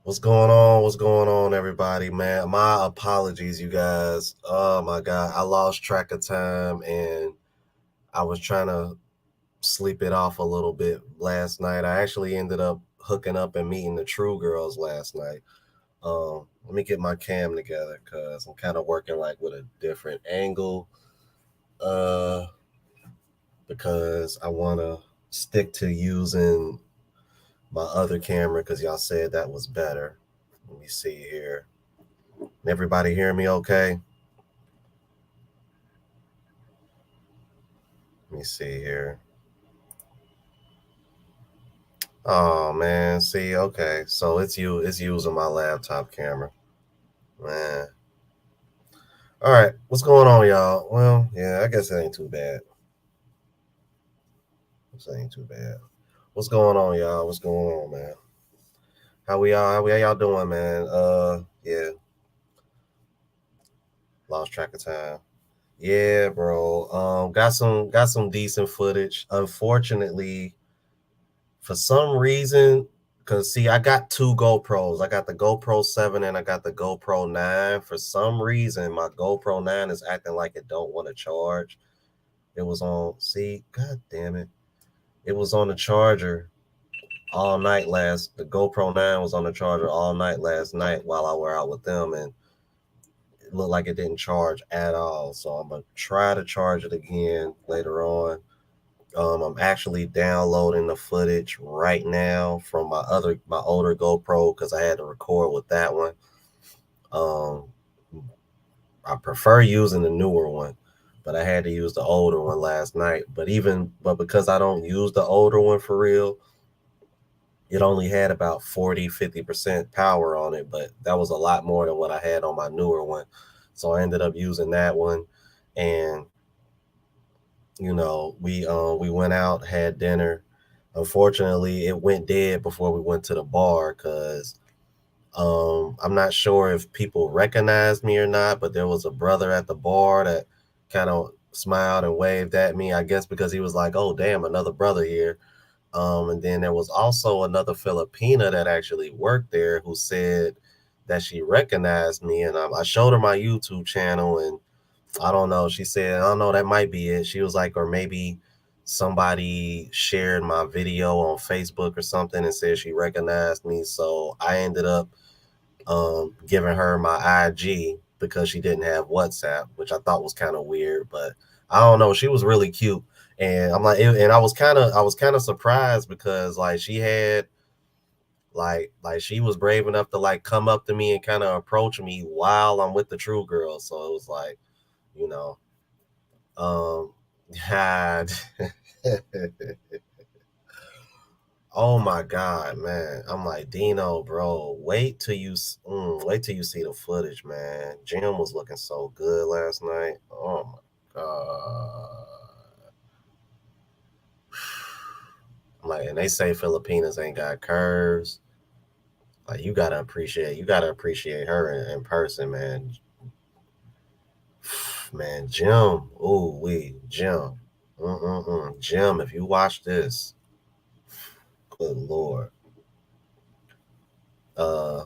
What's going on? What's going on, everybody, man? My apologies, you guys. Oh my God, I lost track of time and I was trying to sleep it off a little bit last night. I actually ended up hooking up and meeting the True Girls last night. Let me get my cam together because I'm kind of working like with a different angle. Because I want to stick to using my other camera because y'all said that was better. Let me see here. Everybody hear me okay? Let me see here. Oh man, see, okay. So it's using my laptop camera. Man. All right, what's going on, y'all? Well, yeah, I guess it ain't too bad. This ain't too bad. What's going on, y'all? What's going on, man? How y'all doing, man? Yeah. Lost track of time. Yeah, bro. Got some decent footage. Unfortunately, for some reason, because see, I got two GoPros. I got the GoPro 7 and I got the GoPro 9. For some reason, my GoPro 9 is acting like it don't want to charge. It was on, see, god damn it. It was on the charger all night the GoPro 9 was on the charger all night last night while I were out with them, and it looked like it didn't charge at all. So I'm gonna try to charge it again later on. I'm actually downloading the footage right now from my older GoPro because I had to record with that one. Um, I prefer using the newer one, but I had to use the older one last night. But because I don't use the older one for real, it only had about 40-50% power on it, but that was a lot more than what I had on my newer one. So I ended up using that one, and we went out, had dinner. Unfortunately, it went dead before we went to the bar because I'm not sure if people recognized me or not, but there was a brother at the bar that kind of smiled and waved at me, I guess because he was like, "Oh, damn, another brother here." And then there was also another Filipina that actually worked there who said that she recognized me, and I showed her my YouTube channel, and I don't know. She said, "I don't know, that might be it." She was like, or maybe somebody shared my video on Facebook or something and said she recognized me. So I ended up giving her my IG because she didn't have WhatsApp, which I thought was kind of weird, but I don't know. She was really cute, and I'm like, and I was kind of surprised because like she had like she was brave enough to like come up to me and kind of approach me while I'm with the True Girl. So it was like, you know, had oh my god, man. I'm like, Dino, bro, wait till you see the footage, man. Jim was looking so good last night. Oh my god. Like, and they say Filipinas ain't got curves. Like, you gotta appreciate her in person, man. Man, Jim. Ooh, Jim. Jim, if you watch this, good lord. Uh,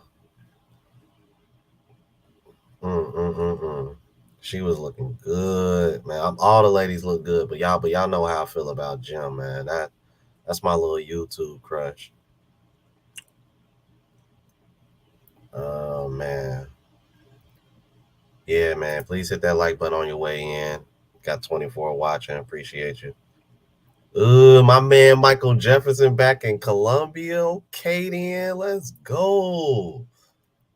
She was looking good, man. All the ladies look good, but y'all know how I feel about Jim, man. That's my little YouTube crush. Oh man, yeah, man. Please hit that like button on your way in. Got 24 watching. Appreciate you. My man Michael Jefferson back in Colombia. Okay, then let's go.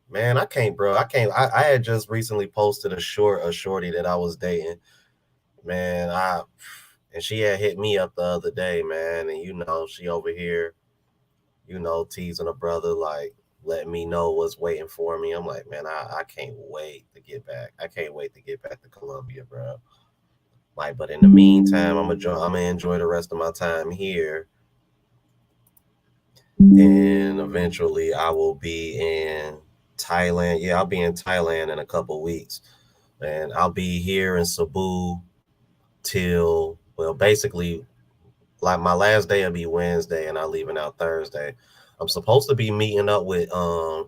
Man, I can't, bro. I can't. I had just recently posted a shorty that I was dating. Man, and she had hit me up the other day, man. And she over here, teasing a brother, like letting me know what's waiting for me. I'm like, man, I can't wait to get back. I can't wait to get back to Colombia, bro. Like, but in the meantime, I'm gonna enjoy the rest of my time here, and eventually I will be in Thailand. Yeah, I'll be in Thailand in a couple weeks, and I'll be here in Cebu till, well, basically, like my last day will be Wednesday and I'm leaving out Thursday. I'm supposed to be meeting up with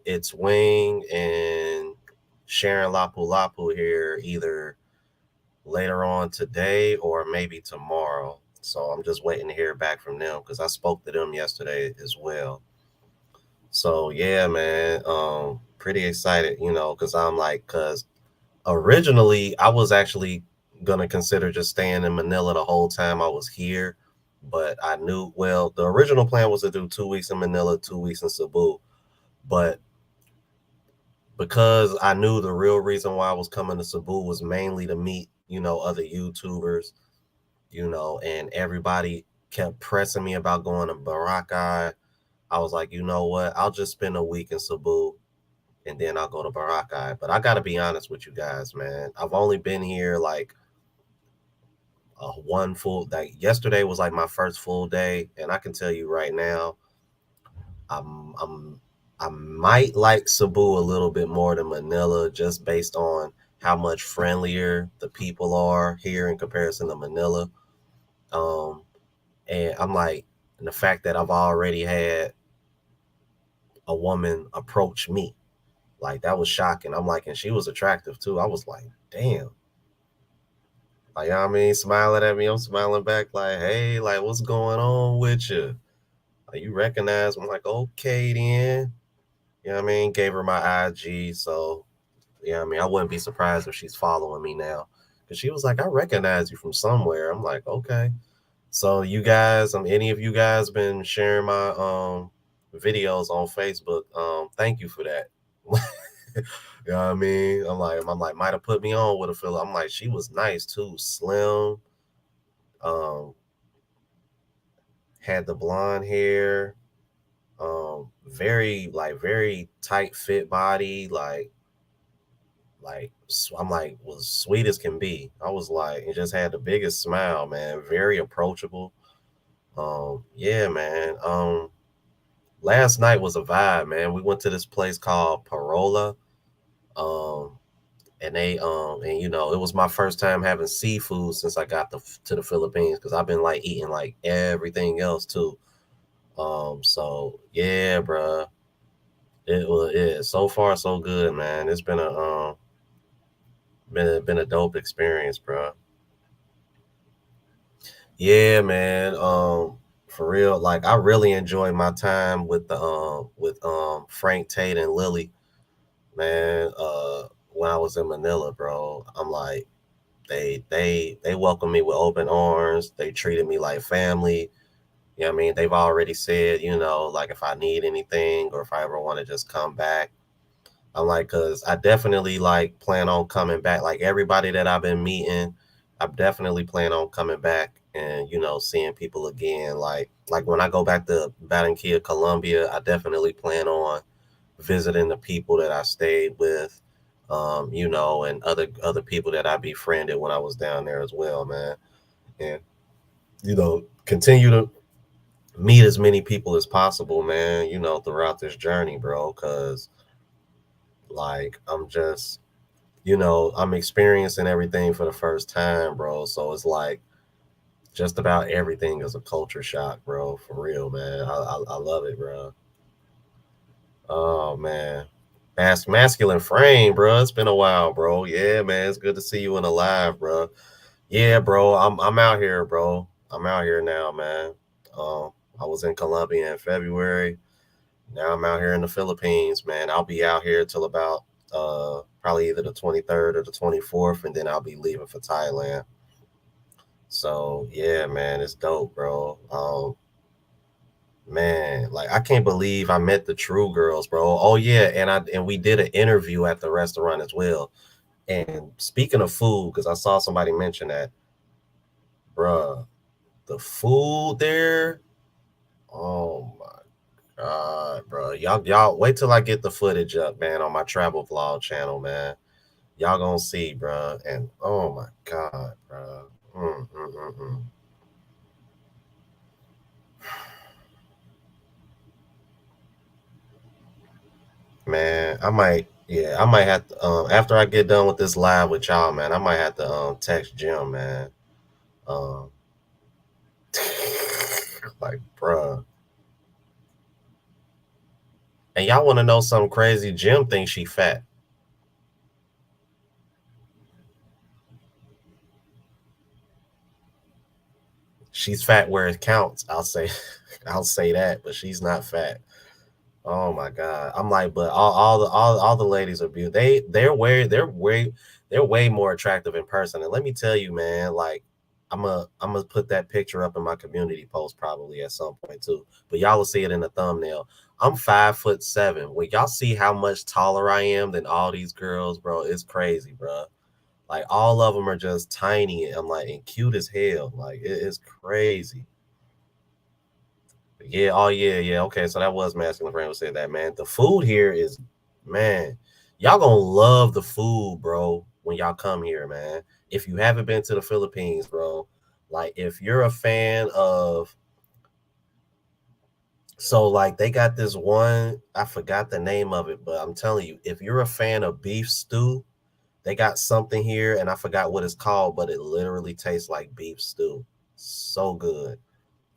It's Wing and Sharon Lapu Lapu here either later on today or maybe tomorrow. So I'm just waiting to hear back from them because I spoke to them yesterday as well. So yeah, man, pretty excited, because because originally I was actually gonna consider just staying in Manila the whole time I was here, but I knew, well, the original plan was to do 2 weeks in Manila, 2 weeks in Cebu, but because I knew the real reason why I was coming to Cebu was mainly to meet, other YouTubers, and everybody kept pressing me about going to Boracay. I was like, you know what? I'll just spend a week in Cebu and then I'll go to Boracay. But I got to be honest with you guys, man. I've only been here like one full, like yesterday was like my first full day, and I can tell you right now, I'm I might like Cebu a little bit more than Manila just based on how much friendlier the people are here in comparison to Manila. Um, and I'm like, And the fact that I've already had a woman approach me, like that was shocking. I'm like, and she was attractive too. I was like, damn. Like, you know what I mean? Smiling at me. I'm smiling back, like, hey, like, what's going on with you? Like, you recognize? I'm like, okay, then. You know what I mean? Gave her my IG. So, yeah, I mean, I wouldn't be surprised if she's following me now. Cause she was like, I recognize you from somewhere. I'm like, okay. So you guys, any of you guys been sharing my videos on Facebook? Thank you for that. You know what I mean? I'm like, might have put me on with a fella. I'm like, she was nice too, slim, um, had the blonde hair, very tight fit body, I'm like was sweet as can be. I was like, and just had the biggest smile, man. Very approachable. Yeah, man. Last night was a vibe, man. We went to this place called Parola. Um, and it was my first time having seafood since I got to the Philippines because I've been like eating like everything else too. So yeah, bruh. It was so far so good, man. It's been a dope experience, bro. Yeah, man. For real, like I really enjoyed my time with Frank Tate and Lily, man. When I was in Manila, bro. I'm like they welcomed me with open arms. They treated me like family. You know what I mean? They've already said, like if I need anything or if I ever want to just come back. I'm like, cause I definitely like plan on coming back. Like everybody that I've been meeting, I definitely plan on coming back and seeing people again. Like when I go back to Barranquilla, Colombia, I definitely plan on visiting the people that I stayed with, and other people that I befriended when I was down there as well, man. And continue to meet as many people as possible, man. Throughout this journey, bro. Cause like I'm experiencing everything for the first time, bro. So it's like just about everything is a culture shock, bro. For real, man. I love it, bro. Oh man. Masculine frame, bro. It's been a while, bro. Yeah, man. It's good to see you in the live, bro. Yeah, bro. I'm out here, bro. I'm out here now, man. I was in Colombia in February. Now I'm out here in the Philippines, man. I'll be out here till about probably either the 23rd or the 24th, and then I'll be leaving for Thailand. So yeah, man, it's dope, bro. Man, like I can't believe I met the True Girls, bro. Oh yeah, and we did an interview at the restaurant as well. And speaking of food, because I saw somebody mention that, bruh, the food there. Oh my bro. Y'all wait till I get the footage up, man, on my travel vlog channel, man. Y'all gonna see, bro. And oh my god, bro. Mm, mm, mm, mm. Man, I might have to, after I get done with this live with y'all, man, I might have to text Jim, man. Um, like, bruh. And y'all want to know something crazy? Jim thinks she fat. She's fat where it counts. I'll say, I'll say that, but she's not fat. Oh my god. I'm like, but all the ladies are beautiful. They're way more attractive in person. And let me tell you, man, like I'm gonna put that picture up in my community post probably at some point too. But y'all will see it in the thumbnail. I'm 5'7". When y'all see how much taller I am than all these girls, bro, it's crazy, bro. Like all of them are just tiny. I'm like and cute as hell. Like it is crazy. Yeah, oh yeah, yeah. Okay, so that was masculine friend who said that, man. The food here is, man, y'all gonna love the food, bro, when y'all come here, man. If you haven't been to the Philippines, bro, like if you're a fan of, so like they got this one, I forgot the name of it, but I'm telling you, if you're a fan of beef stew, they got something here, and I forgot what it's called, but it literally tastes like beef stew. So good.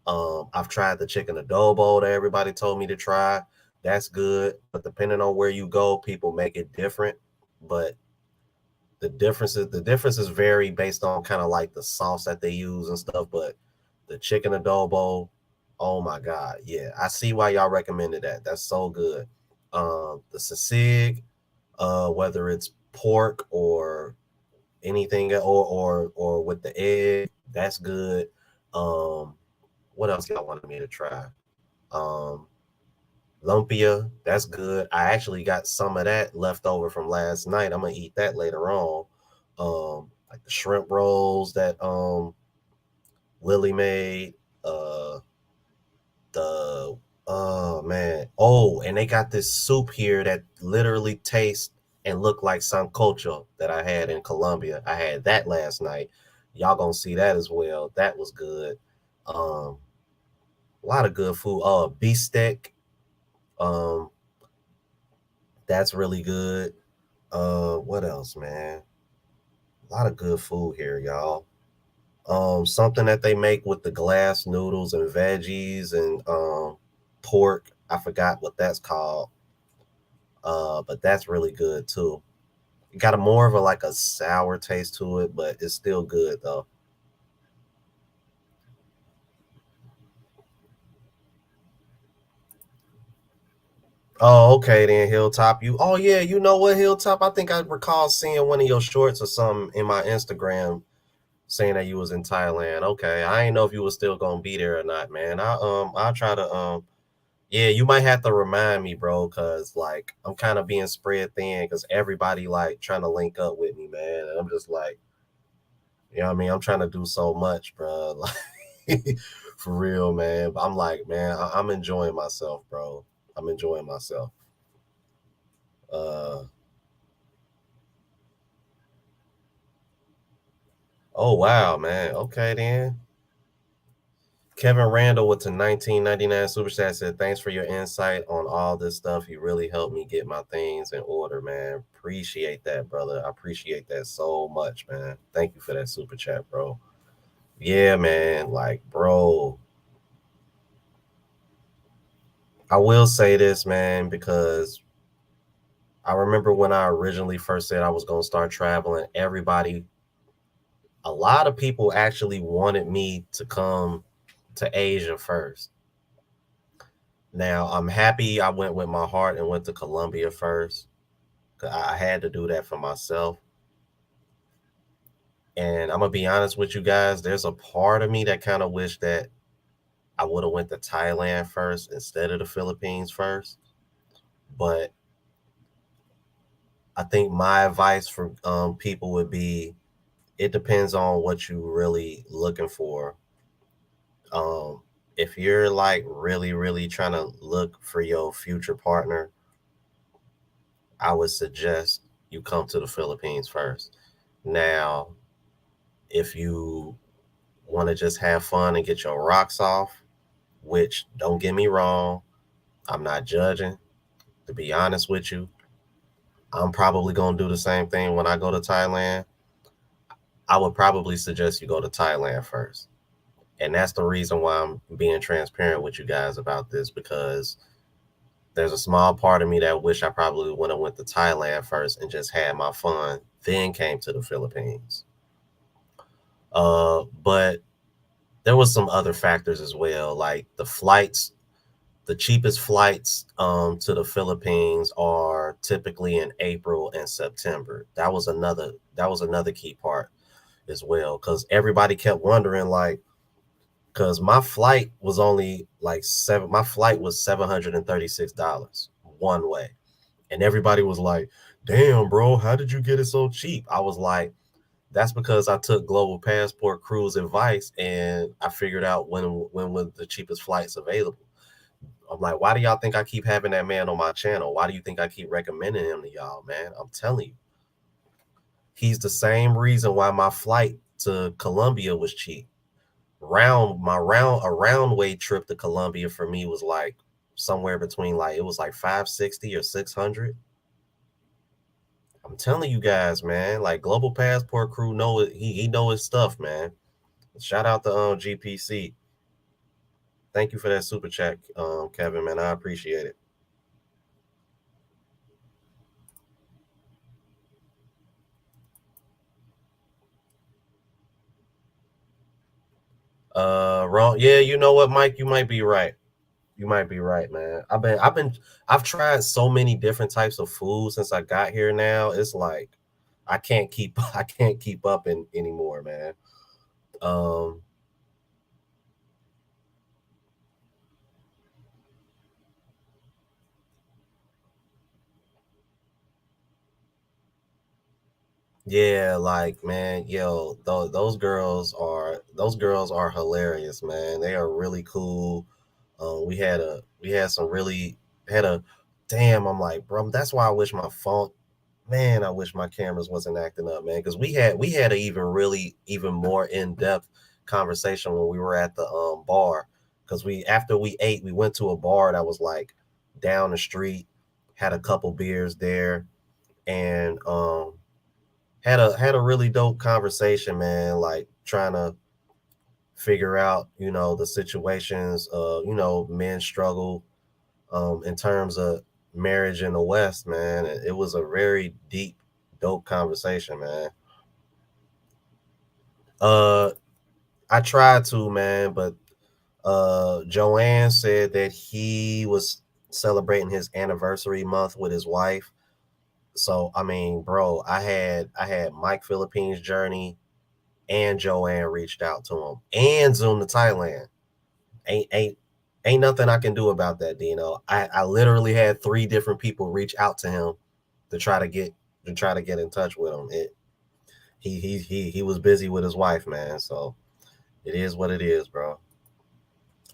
I've tried the chicken adobo that everybody told me to try. That's good, but depending on where you go, people make it different. But the differences vary based on kind of like the sauce that they use and stuff. But the chicken adobo, oh my god, yeah, I see why y'all recommended that. That's so good. The sisig, whether it's pork or anything, or with the egg, that's good. Um, what else y'all wanted me to try? Um, lumpia, that's good. I actually got some of that left over from last night. I'm gonna eat that later on. Like the shrimp rolls that Lily made. The oh man, oh, and they got this soup here that literally tastes and look like sancocho that I had in Colombia. I had that last night. Y'all gonna see that as well. That was good. Um, a lot of good food. Beef steak. Um, that's really good. What else, man? A lot of good food here, y'all. Something that they make with the glass noodles and veggies and pork. I forgot what that's called. But that's really good too. It got a more of a like a sour taste to it, but it's still good though. Oh, okay then, Hilltop. Oh yeah, you know what, Hilltop? I think I recall seeing one of your shorts or something in my Instagram saying that you was in Thailand. Okay, I ain't know if you was still gonna be there or not, man. I'll try to yeah, you might have to remind me, bro, cause like I'm kind of being spread thin, cause everybody like trying to link up with me, man, and I'm just like, you know what I mean? I'm trying to do so much, bro, like for real, man. But I'm like, man, I'm enjoying myself, bro. I'm enjoying myself. Uh, oh wow, man. Okay then. Kevin Randall with the 1999 Super Chat said, "Thanks for your insight on all this stuff. You really helped me get my things in order, man. Appreciate that, brother. I appreciate that so much, man. Thank you for that super chat, bro. Yeah, man. Like, bro, I will say this, man, because I remember when I originally first said I was going to start traveling, a lot of people actually wanted me to come to Asia first. Now, I'm happy I went with my heart and went to Colombia first. I had to do that for myself. And I'm gonna be honest with you guys, there's a part of me that kind of wish that I would have went to Thailand first instead of the Philippines first. But I think my advice for people would be it depends on what you really looking for. Um, if you're like really, really trying to look for your future partner, I would suggest you come to the Philippines first. Now, if you want to just have fun and get your rocks off, which don't get me wrong, I'm not judging. To be honest with you, I'm probably going to do the same thing when I go to Thailand. I would probably suggest you go to Thailand first. And that's the reason why I'm being transparent with you guys about this because there's a small part of me that wish I probably would have went to Thailand first and just had my fun, then came to the Philippines. But there was some other factors as well, like the flights. The cheapest flights to the Philippines are typically in April and September. That was another key part as well, because everybody kept wondering, like, because my flight was only like seven. My flight was $736 one way, and everybody was like, "Damn, bro, how did you get it so cheap?" I was like, "That's because I took Global Passport Cruise advice, and I figured out when was the cheapest flights available." I'm like, why do y'all think I keep having that man on my channel? Why do you think I keep recommending him to y'all, man? I'm telling you, he's the same reason why my flight to Colombia was cheap. A round way trip to Colombia for me was like somewhere between like it was like 560 or 600. I'm telling you guys, man, like Global Passport Crew know it, he know his stuff, man. Shout out to GPC. Thank you for that super chat, Kevin, man. I appreciate it. Wrong. Yeah, you know what, Mike? You might be right. You might be right, man. I've tried so many different types of food since I got here now. It's like I can't keep I can't keep up anymore, man. Um, yeah, like man, yo, those girls are hilarious, man. They are really cool. We had some really had a damn. I'm like, bro, that's why I wish my phone. Man, I wish my cameras wasn't acting up, man. Because we had a even more in depth conversation when we were at the bar. Because we after we ate, we went to a bar that was like down the street, had a couple beers there, and had a really dope conversation, man. Like trying to figure out, the situations, men struggle in terms of marriage in the West, man. It was a very deep, dope conversation, man. Uh, I tried to, man, but Joanne said that he was celebrating his anniversary month with his wife. So I mean, bro, I had Mike Philippines journey and Joanne reached out to him and Zoom to Thailand. Ain't nothing I can do about that, Dino. I literally had three different people reach out to him to try to get in touch with him. He was busy with his wife, man. So it is what it is, bro.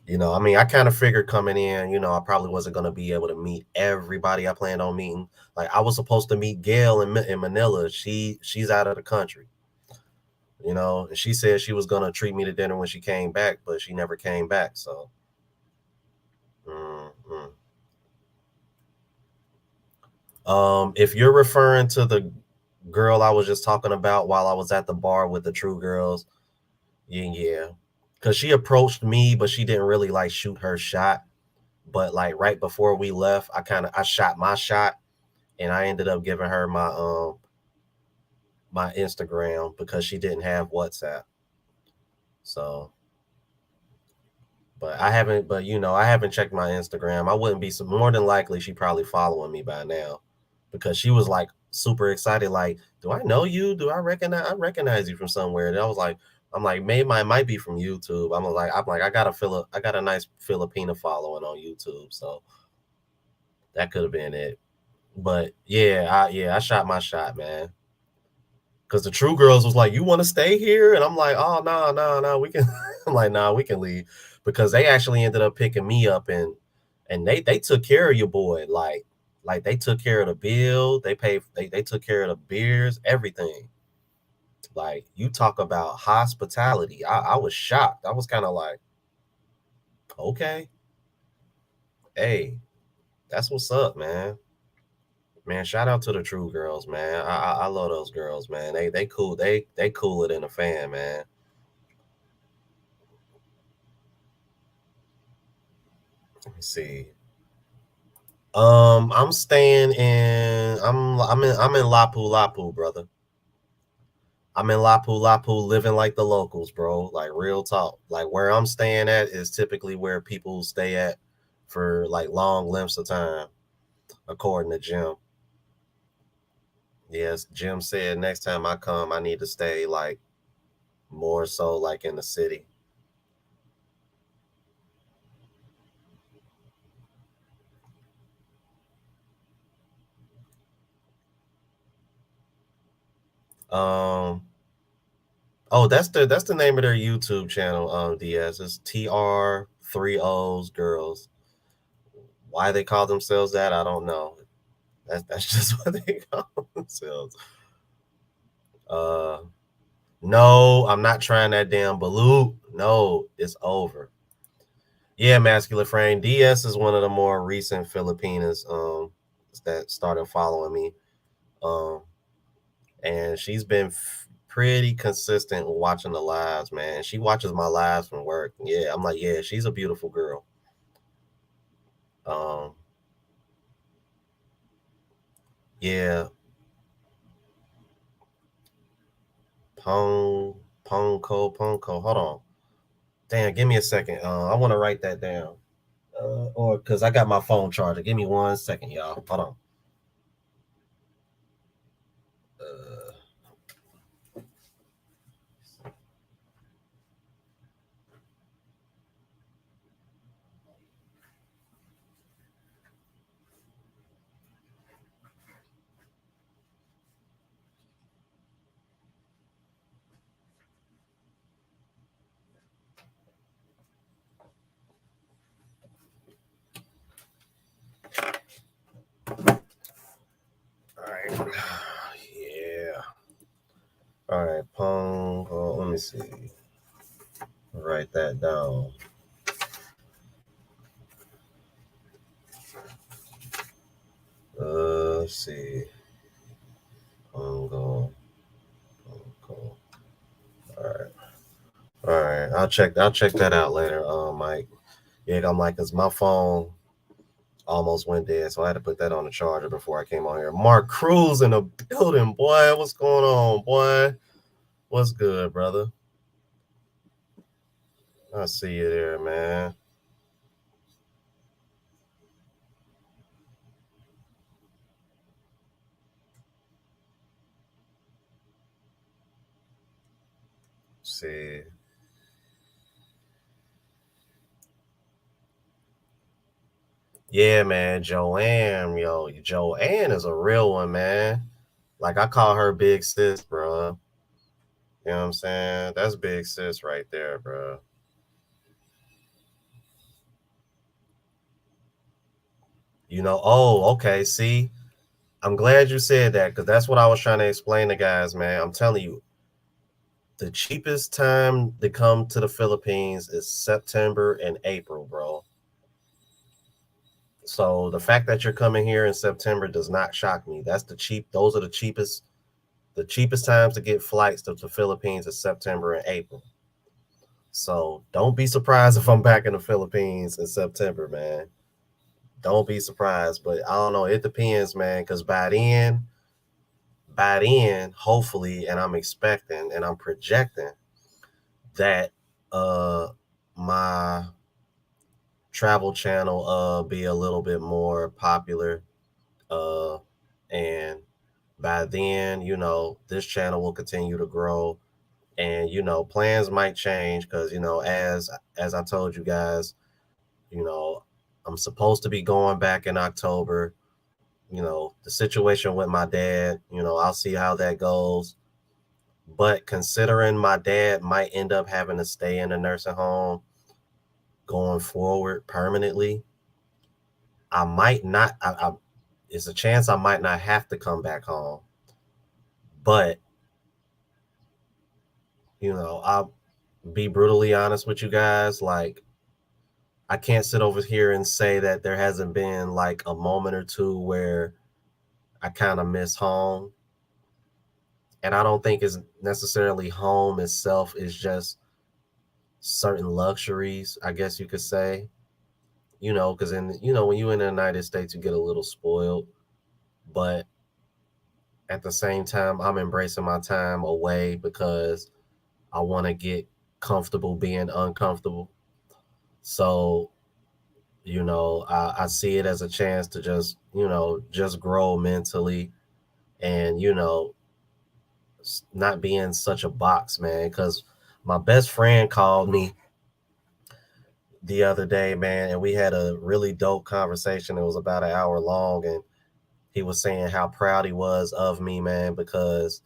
I mean, I kind of figured coming in, I probably wasn't gonna be able to meet everybody I planned on meeting. Like I was supposed to meet Gail in Manila. She's out of the country, and she said she was gonna treat me to dinner when she came back, but she never came back. So, mm, mm. If you're referring to the girl I was just talking about while I was at the bar with the True Girls, yeah, because she approached me, but she didn't really like shoot her shot. But like right before we left, I shot my shot, and I ended up giving her my Instagram because she didn't have WhatsApp. So, I haven't checked my Instagram. I wouldn't be more than likely she probably following me by now because she was like super excited. Like, do I know you? Do I recognize you from somewhere? And I'm like, maybe I might be from YouTube. I'm like, I got a nice Filipino following on YouTube, so that could have been it. But yeah, I shot my shot, man. Because the True Girls was like, "You want to stay here?" And I'm like, "Oh no, no, no, we can." I'm like, "Nah, we can leave," because they actually ended up picking me up and they took care of your boy, like they took care of the bill, they took care of the beers, everything. Like you talk about hospitality, I was shocked. I was kind of like, okay, hey, that's what's up, man. Man, shout out to the True Girls, man. I love those girls, man. They cool. They cooler than a fan, man. Let me see. I'm staying in. I'm in Lapu Lapu, brother. I'm in Lapu Lapu, living like the locals, bro. Like real talk. Like where I'm staying at is typically where people stay at for like long lengths of time, according to Jim. Yes, Jim said next time I come, I need to stay like more so like in the city. Um. Oh, that's the name of their YouTube channel. DS it's TR3Os Girls. Why they call themselves that, I don't know. That's just what they call themselves. Uh, no, I'm not trying that damn balut. No, it's over. Yeah, masculine frame. DS is one of the more recent Filipinas that started following me. Um, and she's been pretty consistent with watching the lives, man. She watches my lives from work. Yeah, I'm like, yeah, she's a beautiful girl. Um, yeah, Ponko. Hold on. Damn, give me a second. I want to write that down. Or because I got my phone charger. Give me 1 second, y'all. Hold on. Uh, all right. Yeah. All right, Ponko. Let me see. Write that down. Let's see. Pongo. Pongo. All right. All right. I'll check that out later, Mike. Yeah, I'm like, cause my phone almost went dead, so I had to put that on the charger before I came on here. Mark Cruz in the building, boy. What's going on, boy? What's good, brother? I see you there, man. See. Yeah, man. Joanne is a real one, man. Like I call her big sis, bro. You know what I'm saying? That's big sis right there, bro. Oh, okay. See, I'm glad you said that because that's what I was trying to explain to guys, man. I'm telling you, the cheapest time to come to the Philippines is September and April, bro. So the fact that you're coming here in September does not shock me. Those are the cheapest times to get flights to the Philippines is September and April. So don't be surprised if I'm back in the Philippines in September, man. Don't be surprised, but I don't know. It depends, man, because by then, hopefully, and I'm expecting and I'm projecting that my travel channel be a little bit more popular. And by then, this channel will continue to grow. And plans might change because as I told you guys, you know, I'm supposed to be going back in October. The situation with my dad, I'll see how that goes. But considering my dad might end up having to stay in a nursing home going forward permanently, I might not. It's a chance I might not have to come back home. But I'll be brutally honest with you guys. Like, I can't sit over here and say that there hasn't been like a moment or two where I kind of miss home. And I don't think it's necessarily home itself, is just certain luxuries, I guess you could say. Because when you're in the United States, you get a little spoiled. But at the same time, I'm embracing my time away because I want to get comfortable being uncomfortable. So, I see it as a chance to just grow mentally and, not be in such a box, man. Because my best friend called me the other day, man, and we had a really dope conversation. It was about an hour long, and he was saying how proud he was of me, man, because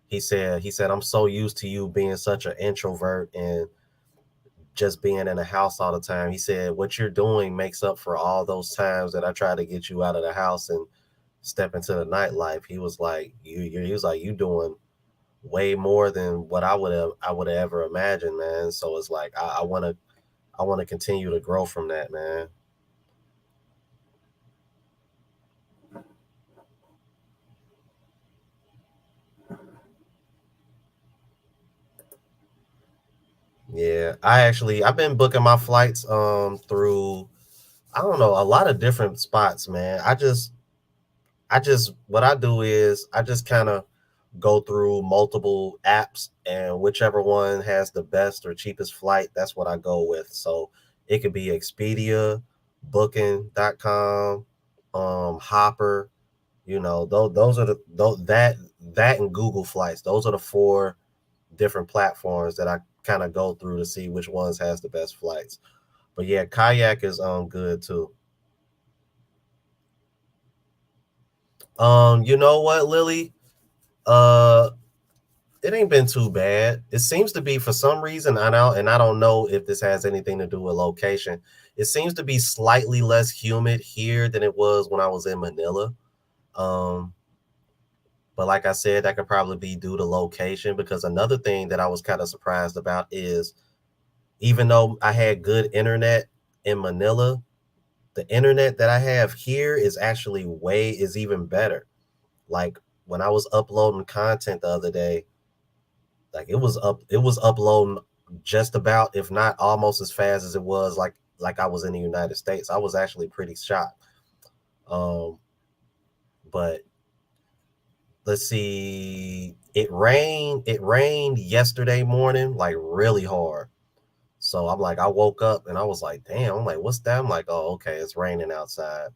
he said I'm so used to you being such an introvert and just being in the house all the time. He said what you're doing makes up for all those times that I tried to get you out of the house and step into the nightlife. He was like he was like you doing way more than what I would have ever imagined, man. So it's like I want to continue to grow from that, man. Yeah, I've been booking my flights through, I don't know, a lot of different spots, man. I just what I do is I just kind of go through multiple apps, and whichever one has the best or cheapest flight, that's what I go with. So it could be Expedia, booking.com, Hopper, those are that and Google Flights. Those are the four different platforms that I kind of go through to see which ones has the best flights. But yeah, kayak is good too. You know what, Lily? Uh it ain't been too bad. It seems to be for some reason, I don't know if this has anything to do with location. It seems to be slightly less humid here than it was when I was in Manila. Um, but like I said, that could probably be due to location, because another thing that I was kind of surprised about is, even though I had good internet in Manila, the internet that I have here is even better. Like when I was uploading content the other day, like it was uploading just about, if not almost as fast as it was like I was in the United States. I was actually pretty shocked. Um, but let's see, it rained yesterday morning, like really hard. So I'm like, I woke up and I was like, damn, I'm like, what's that? I'm like, oh, okay, it's raining outside.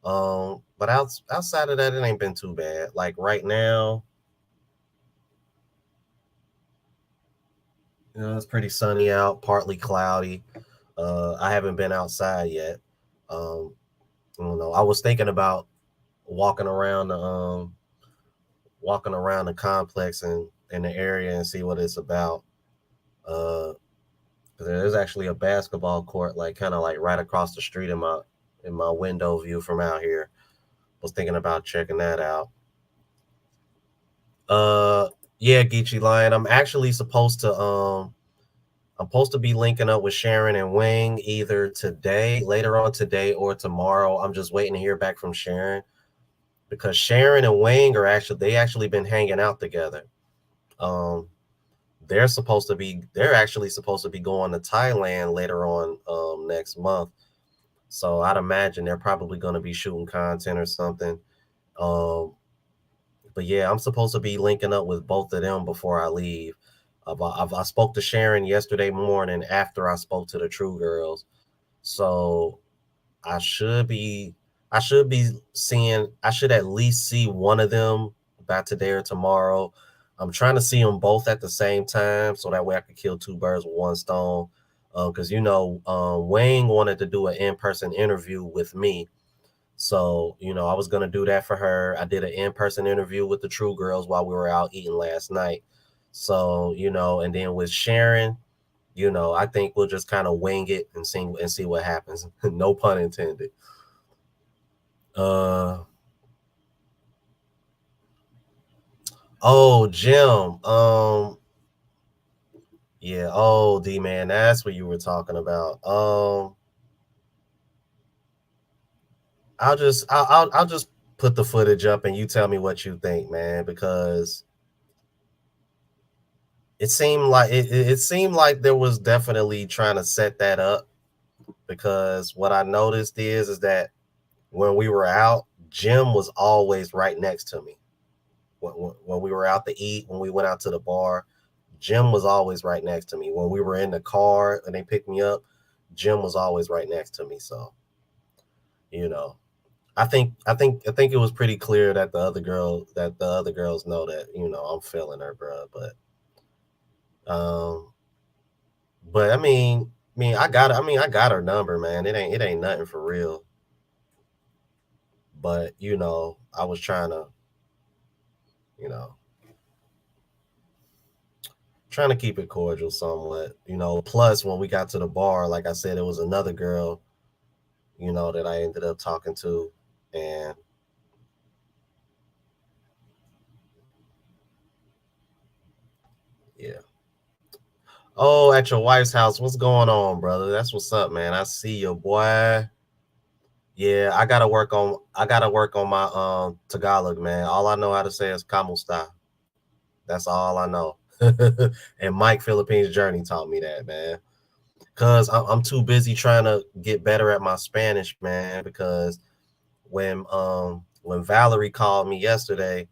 But outside of that, it ain't been too bad. Like right now, it's pretty sunny out, partly cloudy. I haven't been outside yet. Um, I don't know. I was thinking about walking around the complex and in the area and see what it's about. Uh, 'Cause there's actually a basketball court, like kind of like right across the street in my window view from out here. Was thinking about checking that out. Uh, yeah, Geechee Lion. I'm supposed to be linking up with Sharon and Wing either later on today or tomorrow. I'm just waiting to hear back from Sharon, because Sharon and Wing they actually been hanging out together. Um, they're actually supposed to be going to Thailand later on next month. So I'd imagine they're probably going to be shooting content or something. Um, but yeah, I'm supposed to be linking up with both of them before I leave. I spoke to Sharon yesterday morning after I spoke to the True Girls. So I should be I should at least see one of them by today or tomorrow. I'm trying to see them both at the same time so that way I could kill two birds with one stone. Because Wayne wanted to do an in-person interview with me. So, I was gonna do that for her. I did an in-person interview with the True Girls while we were out eating last night. So, and then with Sharon, I think we'll just kind of wing it and see what happens. No pun intended. Uh oh, Jim. Yeah, oh D man, that's what you were talking about. I'll just put the footage up and you tell me what you think, man, because it seemed like there was definitely trying to set that up, because what I noticed is that when we were out, Jim was always right next to me. When we were out to eat, when we went out to the bar, Jim was always right next to me. When we were in the car and they picked me up, Jim was always right next to me. So, you know, I think it was pretty clear that the other girls know that, I'm feeling her, bro. Um, but I got her number, man. It ain't nothing for real. But, I was you know, trying to keep it cordial somewhat. Plus when we got to the bar, like I said, it was another girl, that I ended up talking to. And yeah. Oh, at your wife's house. What's going on, brother? That's what's up, man. I see you, boy. Yeah, I gotta work on my Tagalog, man. All I know how to say is kamusta. That's all I know. And Mike Philippines Journey taught me that, man. Cause I'm too busy trying to get better at my Spanish, man. Because when Valerie called me yesterday,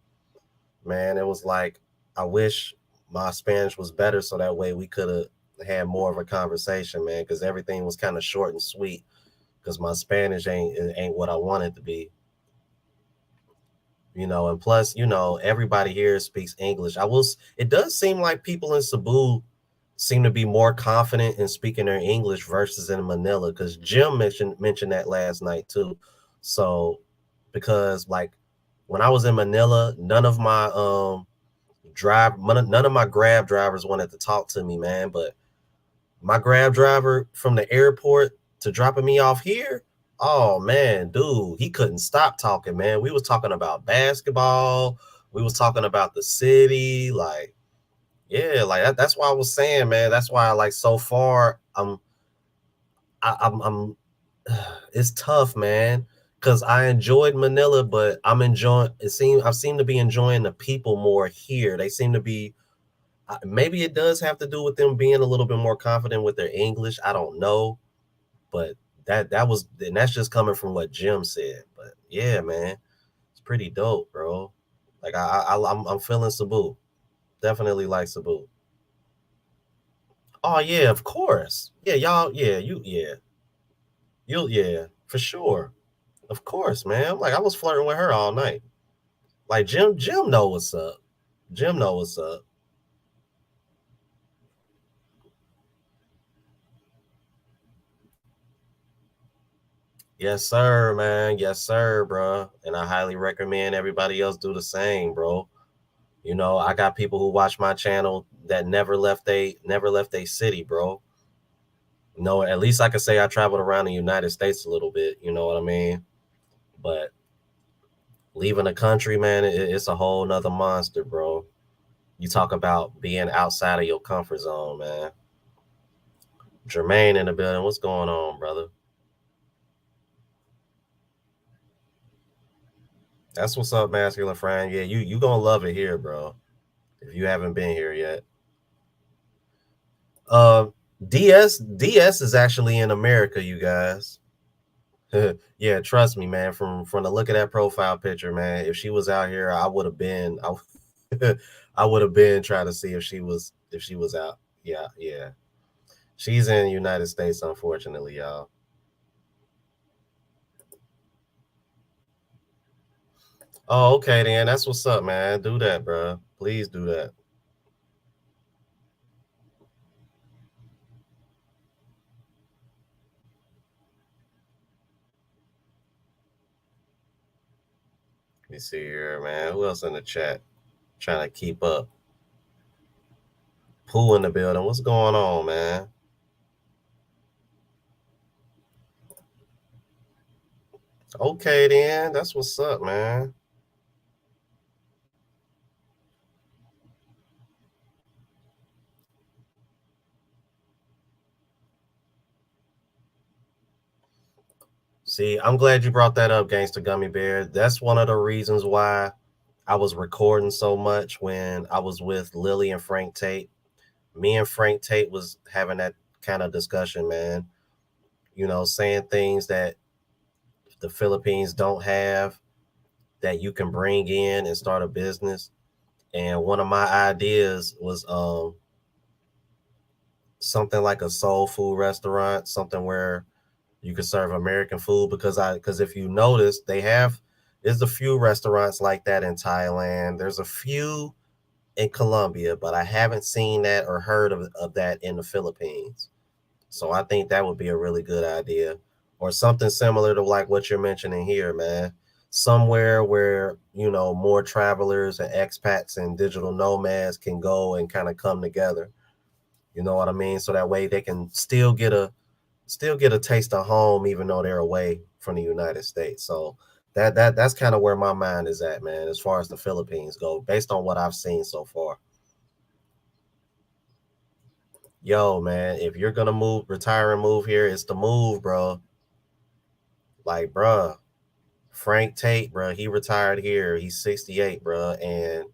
man, it was like I wish my Spanish was better so that way we could have had more of a conversation, man. Because everything was kind of short and sweet. Because my Spanish ain't what I want it to be, and plus, everybody here speaks English. It does seem like people in Cebu seem to be more confident in speaking their English versus in Manila, because Jim mentioned that last night too. So because like when I was in Manila, none of my grab drivers wanted to talk to me, man. But my grab driver from the airport to dropping me off here, oh man, dude, he couldn't stop talking, man. We was talking about basketball, we was talking about the city, like yeah, like that's why I was saying, man. That's why like so far I'm it's tough, man. Cause I enjoyed Manila, but I seem to be enjoying the people more here. They seem to be maybe it does have to do with them being a little bit more confident with their English. I don't know, but that's just coming from what Jim said. But yeah, man, it's pretty dope, bro. Like I'm feeling Cebu. Definitely like Cebu. Oh yeah, of course. Yeah, y'all. Yeah, for sure. Of course, man. Like I was flirting with her all night. Like Jim know what's up. Jim know what's up. Yes, sir, man. Yes, sir, bro. And I highly recommend everybody else do the same, bro. I got people who watch my channel that never left a city, bro. No, at least I could say I traveled around the United States a little bit. You know what I mean? But leaving the country, man, it's a whole nother monster, bro. You talk about being outside of your comfort zone, man. Jermaine in the building. What's going on, brother? That's what's up, masculine friend. Yeah, you gonna love it here, bro. If you haven't been here yet. Uh, DS is actually in America, you guys. Yeah, trust me, man. From the look of that profile picture, man. If she was out here, I would have been. I would have been trying to see if she was out. Yeah, yeah. She's in the United States, unfortunately, y'all. Oh, okay, then. That's what's up, man. Do that, bro. Please do that. Let me see here, man. Who else in the chat? Trying to keep up. Pooh in the building. What's going on, man? Okay, then. That's what's up, man. See, I'm glad you brought that up, Gangsta Gummy Bear. That's one of the reasons why I was recording so much when I was with Lily and Frank Tate. Me and Frank Tate was having that kind of discussion, man. Saying things that the Philippines don't have that you can bring in and start a business. And one of my ideas was something like a soul food restaurant, something where you could serve American food because if you notice, there's a few restaurants like that in Thailand. There's a few in Colombia, but I haven't seen that or heard of that in the Philippines. So I think that would be a really good idea. Or something similar to like what you're mentioning here, man. Somewhere where, more travelers and expats and digital nomads can go and kind of come together. You know what I mean? So that way they can still get a taste of home even though they're away from the United States. So that's kind of where my mind is at, man, as far as the Philippines go, based on what I've seen so far. Yo, man, if you're gonna retire and move here, it's the move, bro. Like, bro, Frank Tate, bro, he retired here. He's 68, bro, and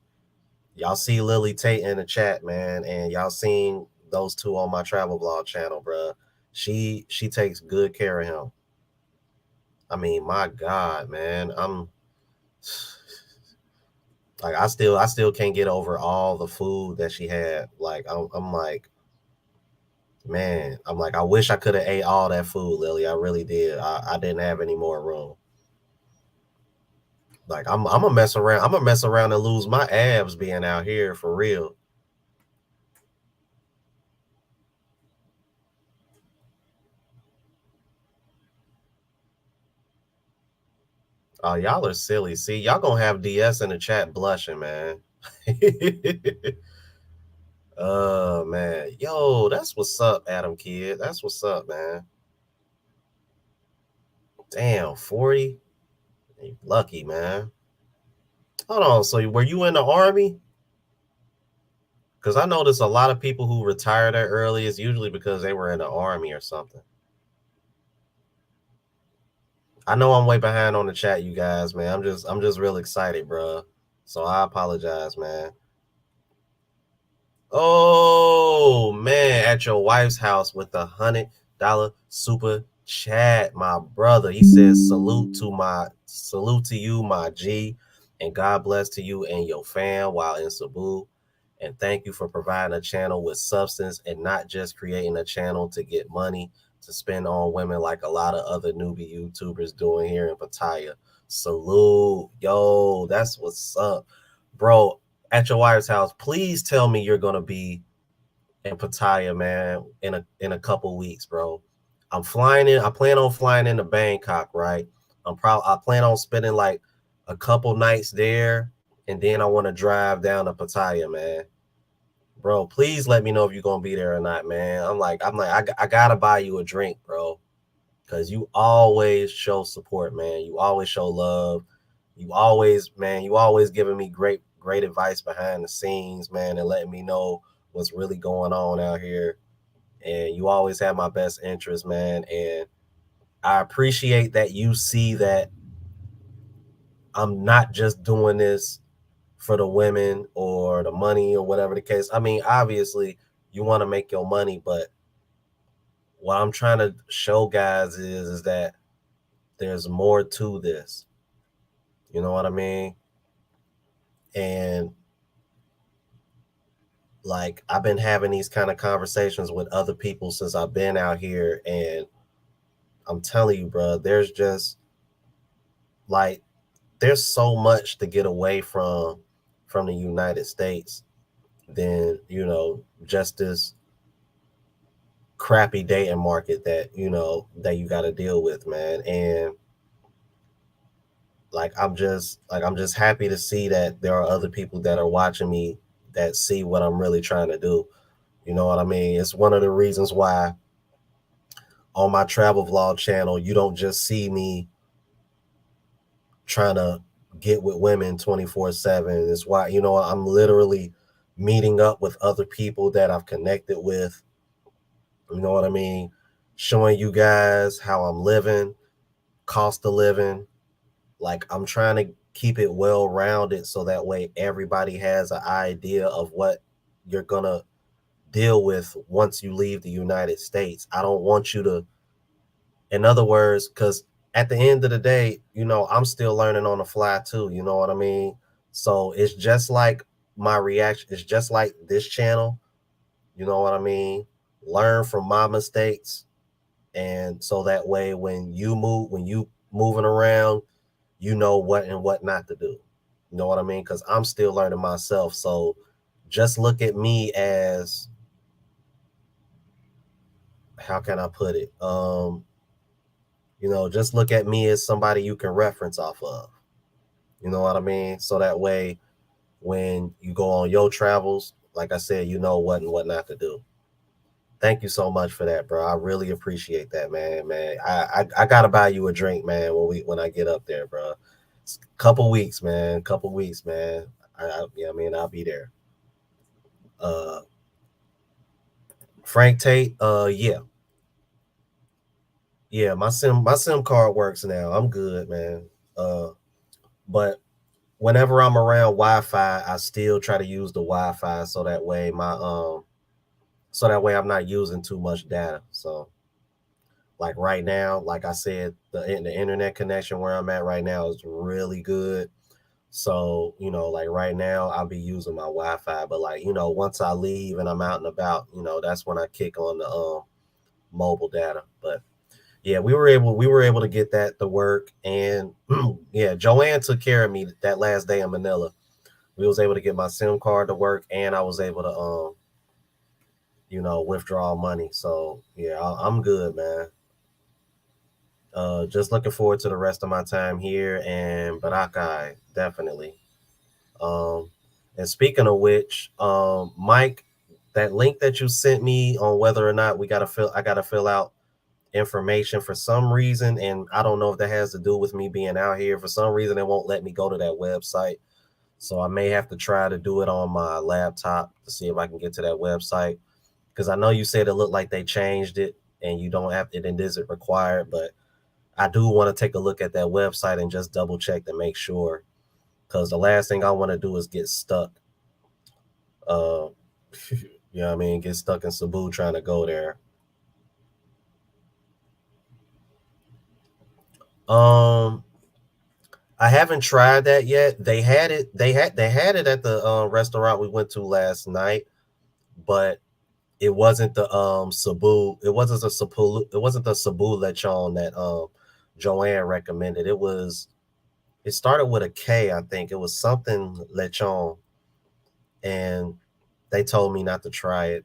Y'all see Lily Tate in the chat, man, and y'all seen those two on my travel vlog channel, bruh. She takes good care of him. I mean, my God, man, I'm like I still can't get over all the food that she had. Like I'm like, man, I'm like, I wish I could have ate all that food, Lily. I really did. I didn't have any more room. Like I'm gonna mess around. I'm gonna mess around and lose my abs being out here for real. Oh, y'all are silly. See, y'all gonna have DS in the chat blushing, man. Oh man. Yo, that's what's up, Adam Kid. That's what's up, man. Damn, 40? You lucky, man. Hold on. So were you in the army? Because I noticed a lot of people who retire that early is usually because they were in the army or something. I know I'm way behind on the chat, you guys, man. I'm just real excited, bro. So I apologize, man. Oh man, at your wife's house with $100 super chat, my brother. He says salute to you, my G, and God bless to you and your fam while in Cebu. And thank you for providing a channel with substance and not just creating a channel to get money to spend on women like a lot of other newbie YouTubers doing here in Pattaya. Salute. Yo, that's what's up. Bro, at your wife's house, please tell me you're gonna be in Pattaya, man, in a couple weeks, bro. I'm flying in. I plan on flying into Bangkok, right? I plan on spending like a couple nights there, and then I want to drive down to Pattaya, man. Bro, please let me know if you're gonna be there or not, man. I gotta buy you a drink, bro, because you always show support, man. You always show love. You always giving me great advice behind the scenes, man, and letting me know what's really going on out here. And you always have my best interest, man. And I appreciate that you see that I'm not just doing this for the women or the money or whatever the case. I mean, obviously, you want to make your money, but what I'm trying to show guys is that there's more to this. You know what I mean? And like I've been having these kind of conversations with other people since I've been out here, and I'm telling you, bro, like there's so much to get away from the United States than just this crappy dating market that you got to deal with, man. And I'm just happy to see that there are other people that are watching me that see what I'm really trying to do. You know what I mean? It's one of the reasons why on my travel vlog channel you don't just see me trying to get with women 24/7. It's why I'm literally meeting up with other people that I've connected with. You know what I mean? Showing you guys how I'm living, cost of living. Like I'm trying to keep it well rounded so that way everybody has an idea of what you're gonna deal with once you leave the United States. I don't want you to, in other words, because at the end of the day, I'm still learning on the fly too. You know what I mean? So it's just like my reaction, it's just like this channel. You know what I mean? Learn from my mistakes. And so that way when you moving around, you know what and what not to do. You know what I mean? Because I'm still learning myself. So just look at me as, how can I put it? Just look at me as somebody you can reference off of. You know what I mean? So that way when you go on your travels, like I said, you know what and what not to do. Thank you so much for that, bro. I really appreciate that, man. Man, I gotta buy you a drink, man. When I get up there, bro. It's a couple weeks, man. Couple weeks, man. Yeah, I mean, I'll be there. Uh, Frank Tate. Yeah, yeah. My sim card works now. I'm good, man. But whenever I'm around Wi-Fi, I still try to use the Wi-Fi so that way I'm not using too much data. So like right now, like I said, the internet connection where I'm at right now is really good. So, like right now I'll be using my Wi-Fi, but like, once I leave and I'm out and about, that's when I kick on the mobile data. But yeah, we were able to get that to work. And yeah, Joanne took care of me that last day in Manila. We was able to get my SIM card to work, and I was able to withdraw money. So yeah, I'm good, man. Just looking forward to the rest of my time here and Barakai, definitely. Um, and speaking of which, Mike, that link that you sent me on whether or not I gotta fill out information for some reason, and I don't know if that has to do with me being out here. For some reason, it won't let me go to that website, so I may have to try to do it on my laptop to see if I can get to that website. Because I know you said it looked like they changed it, and you don't have it, and isn't required, but I do want to take a look at that website and just double check to make sure. Because the last thing I want to do is get stuck. Uh, you know what I mean? Get stuck in Cebu trying to go there. Um, I haven't tried that yet. They had it. They had it at the restaurant we went to last night, but it wasn't the Cebu. It wasn't the Cebu. It wasn't the Cebu lechon that Joanne recommended. It started with a K, I think. It was something lechon, and they told me not to try it.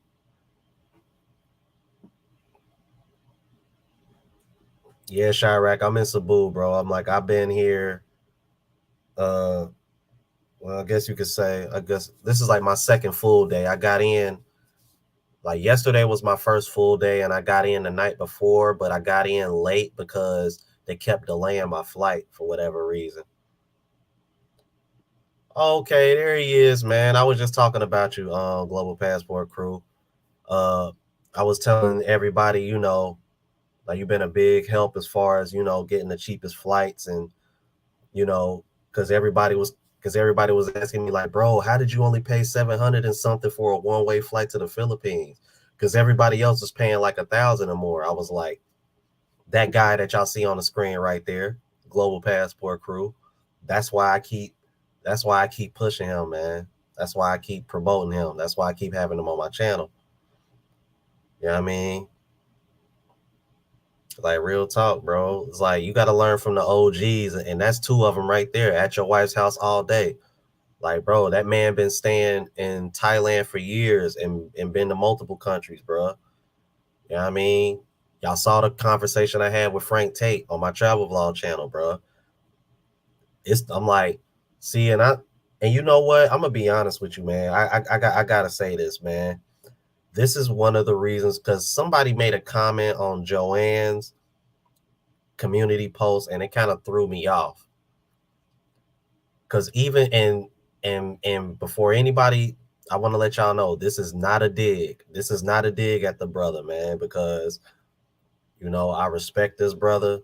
Yeah, Chirac, I'm in Cebu, bro. I'm like, I've been here. Uh, well, I guess you could say, I guess this is like my second full day. I got in like yesterday was my first full day, and I got in the night before, but I got in late because they kept delaying my flight for whatever reason. Okay, there he is, man. I was just talking about you, Global Passport Crew. Uh, I was telling everybody, like you've been a big help as far as getting the cheapest flights, and you know, because everybody was asking me like, bro, how did you only pay 700 and something for a one-way flight to the Philippines? Because everybody else was paying like 1,000 or more. I was like, that guy that y'all see on the screen right there, Global Passport Crew. That's why I keep that's why I keep pushing him, man. That's why I keep promoting him. That's why I keep having him on my channel. You know what I mean? Like real talk, bro. It's like you got to learn from the OGs, and that's two of them right there at your wife's house all day. Like, bro, that man been staying in Thailand for years and been to multiple countries, bro. You know what I mean? Y'all saw the conversation I had with Frank Tate on my travel vlog channel, bro. I'm like, see, and you know what? I'm gonna be honest with you, man. I gotta say this, man. This is one of the reasons because somebody made a comment on Joanne's community post, and it kind of threw me off. Because even and before anybody, I want to let y'all know this is not a dig. This is not a dig at the brother, man, because I respect this brother.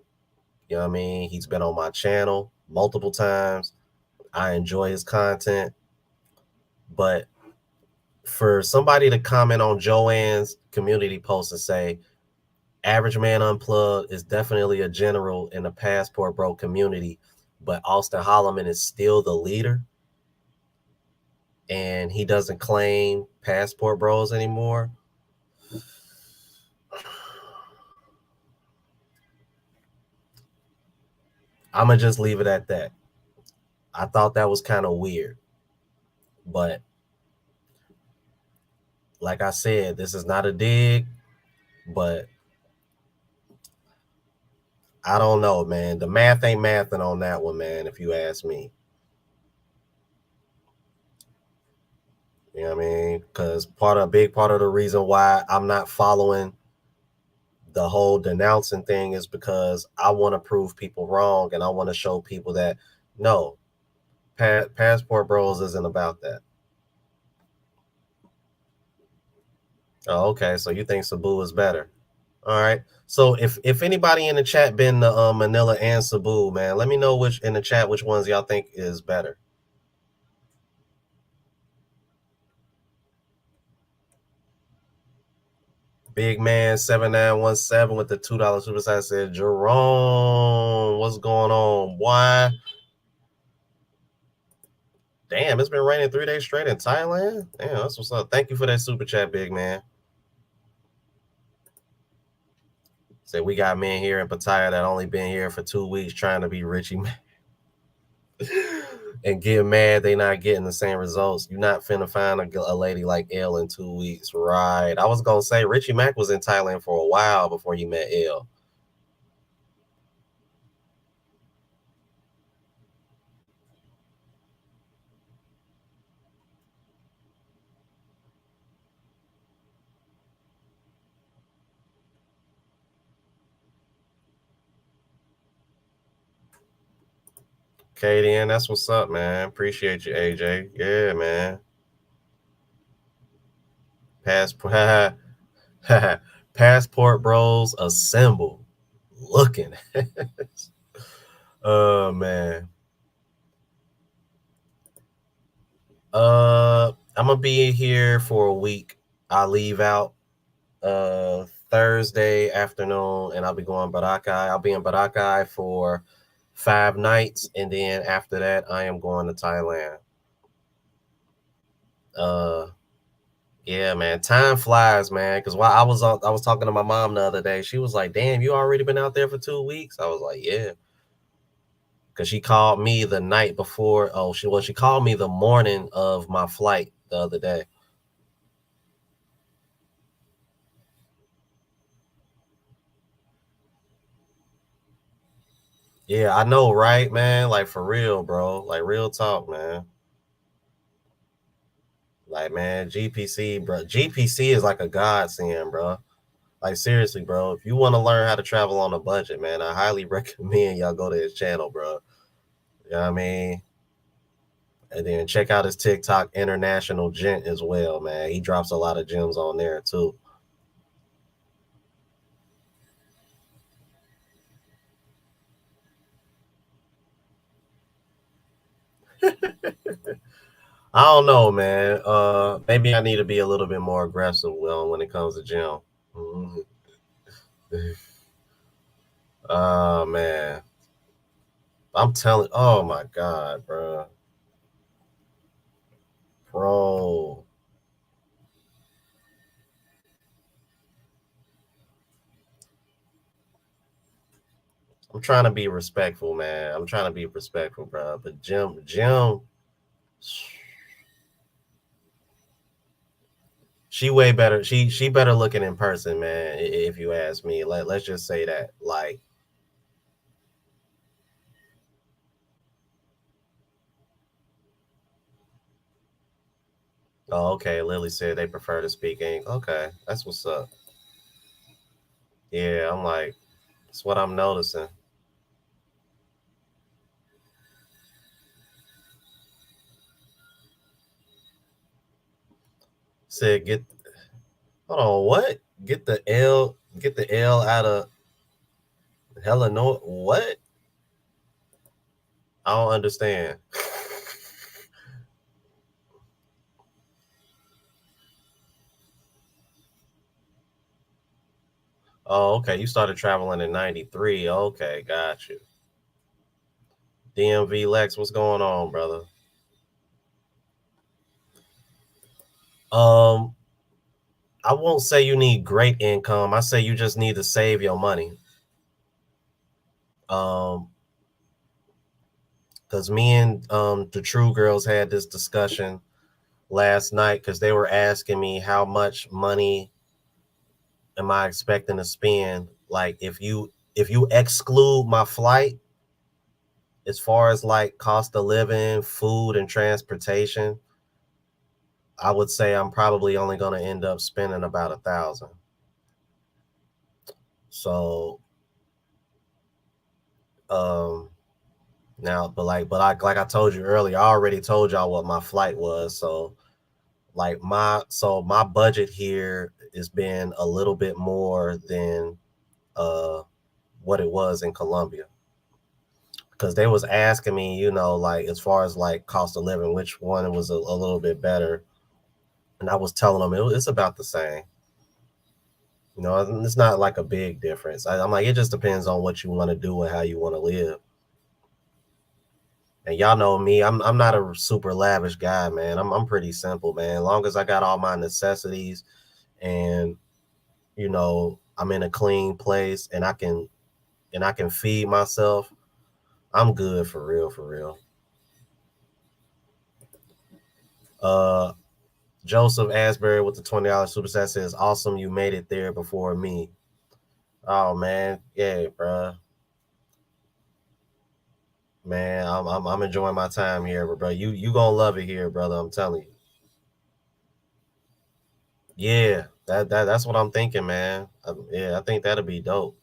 You know what I mean? He's been on my channel multiple times. I enjoy his content. But for somebody to comment on Joanne's community post and say, Average Man Unplugged is definitely a general in the Passport Bro community, but Austin Holloman is still the leader, and he doesn't claim Passport Bros anymore. I'm gonna just leave it at that. I thought that was kind of weird, but like I said, this is not a dig, but I don't know, man. The math ain't mathing on that one, man, if you ask me. You know what I mean? Because a big part of the reason why I'm not following the whole denouncing thing is because I want to prove people wrong, and I want to show people that no, Passport Bros isn't about that. Oh, okay. So you think Cebu is better? All right. So if anybody in the chat been to Manila and Cebu, man, let me know which in the chat which ones y'all think is better. Big man 7917 with the $2 super chat said, Jerome, what's going on? Why? Damn, it's been raining 3 days straight in Thailand. Damn, that's what's up. Thank you for that super chat, big man. Said we got men here in Pattaya that only been here for 2 weeks trying to be Richie and get mad they not getting the same results. You're not finna find a lady like L in 2 weeks, right? I was gonna say Richie Mack was in Thailand for a while before you met L. Katie, and that's what's up, man. Appreciate you, AJ. Yeah, man. Passport, passport bros assemble. Looking. Oh man. I'm gonna be here for a week. I leave out Thursday afternoon, and I'll be going Boracay. I'll be in Boracay for 5 nights, and then after that, I am going to Thailand. Uh, yeah, man, time flies, man. Because while I was talking to my mom the other day, she was like, "Damn, you already been out there for 2 weeks?" I was like, "Yeah," because she called me the night before. Oh, she called me the morning of my flight the other day. Yeah, I know, right, man? Like for real, bro. Like real talk, man. Like, man, GPC, bro. GPC is like a godsend, bro. Like, seriously, bro. If you want to learn how to travel on a budget, man, I highly recommend y'all go to his channel, bro. You know what I mean? And then check out his TikTok International Gent as well, man. He drops a lot of gems on there too. I don't know, man. Maybe I need to be a little bit more aggressive when it comes to gym. Mhm. Oh man. I'm telling, oh my God, bro. Bro. I'm trying to be respectful, man. I'm trying to be respectful, bro. But Jim, she way better. She better looking in person, man. If you ask me, let's just say that. Like, oh, okay. Lily said they prefer to speak English. Okay, that's what's up. Yeah, I'm like, that's what I'm noticing. Said get, hold on, what? Get the L out of Helena. What? I don't understand. Oh, okay. You started traveling in '93. Okay, got you. DMV Lex, what's going on, brother? Um, I won't say you need great income. I say you just need to save your money. Um, because me and the True Girls had this discussion last night because they were asking me how much money am I expecting to spend. Like if you exclude my flight, as far as like cost of living, food, and transportation, I would say I'm probably only going to end up spending about 1,000. So um now, but I told you earlier, I already told y'all what my flight was. So my budget here has been a little bit more than uh what it was in Colombia. Because they was asking me, like as far as like cost of living, which one was a little bit better. And I was telling them it's about the same. You know, it's not like a big difference. I'm like, it just depends on what you want to do and how you want to live. And y'all know me, I'm not a super lavish guy, man. I'm pretty simple, man. As long as I got all my necessities and I'm in a clean place and I can feed myself, I'm good for real, for real. Uh Joseph Asbury with the $20 super chat says, "Awesome, you made it there before me." Oh man, yeah, bro. Man, I'm enjoying my time here, bro. You gonna love it here, brother. I'm telling you. Yeah, that's what I'm thinking, man. Yeah, I think that'll be dope.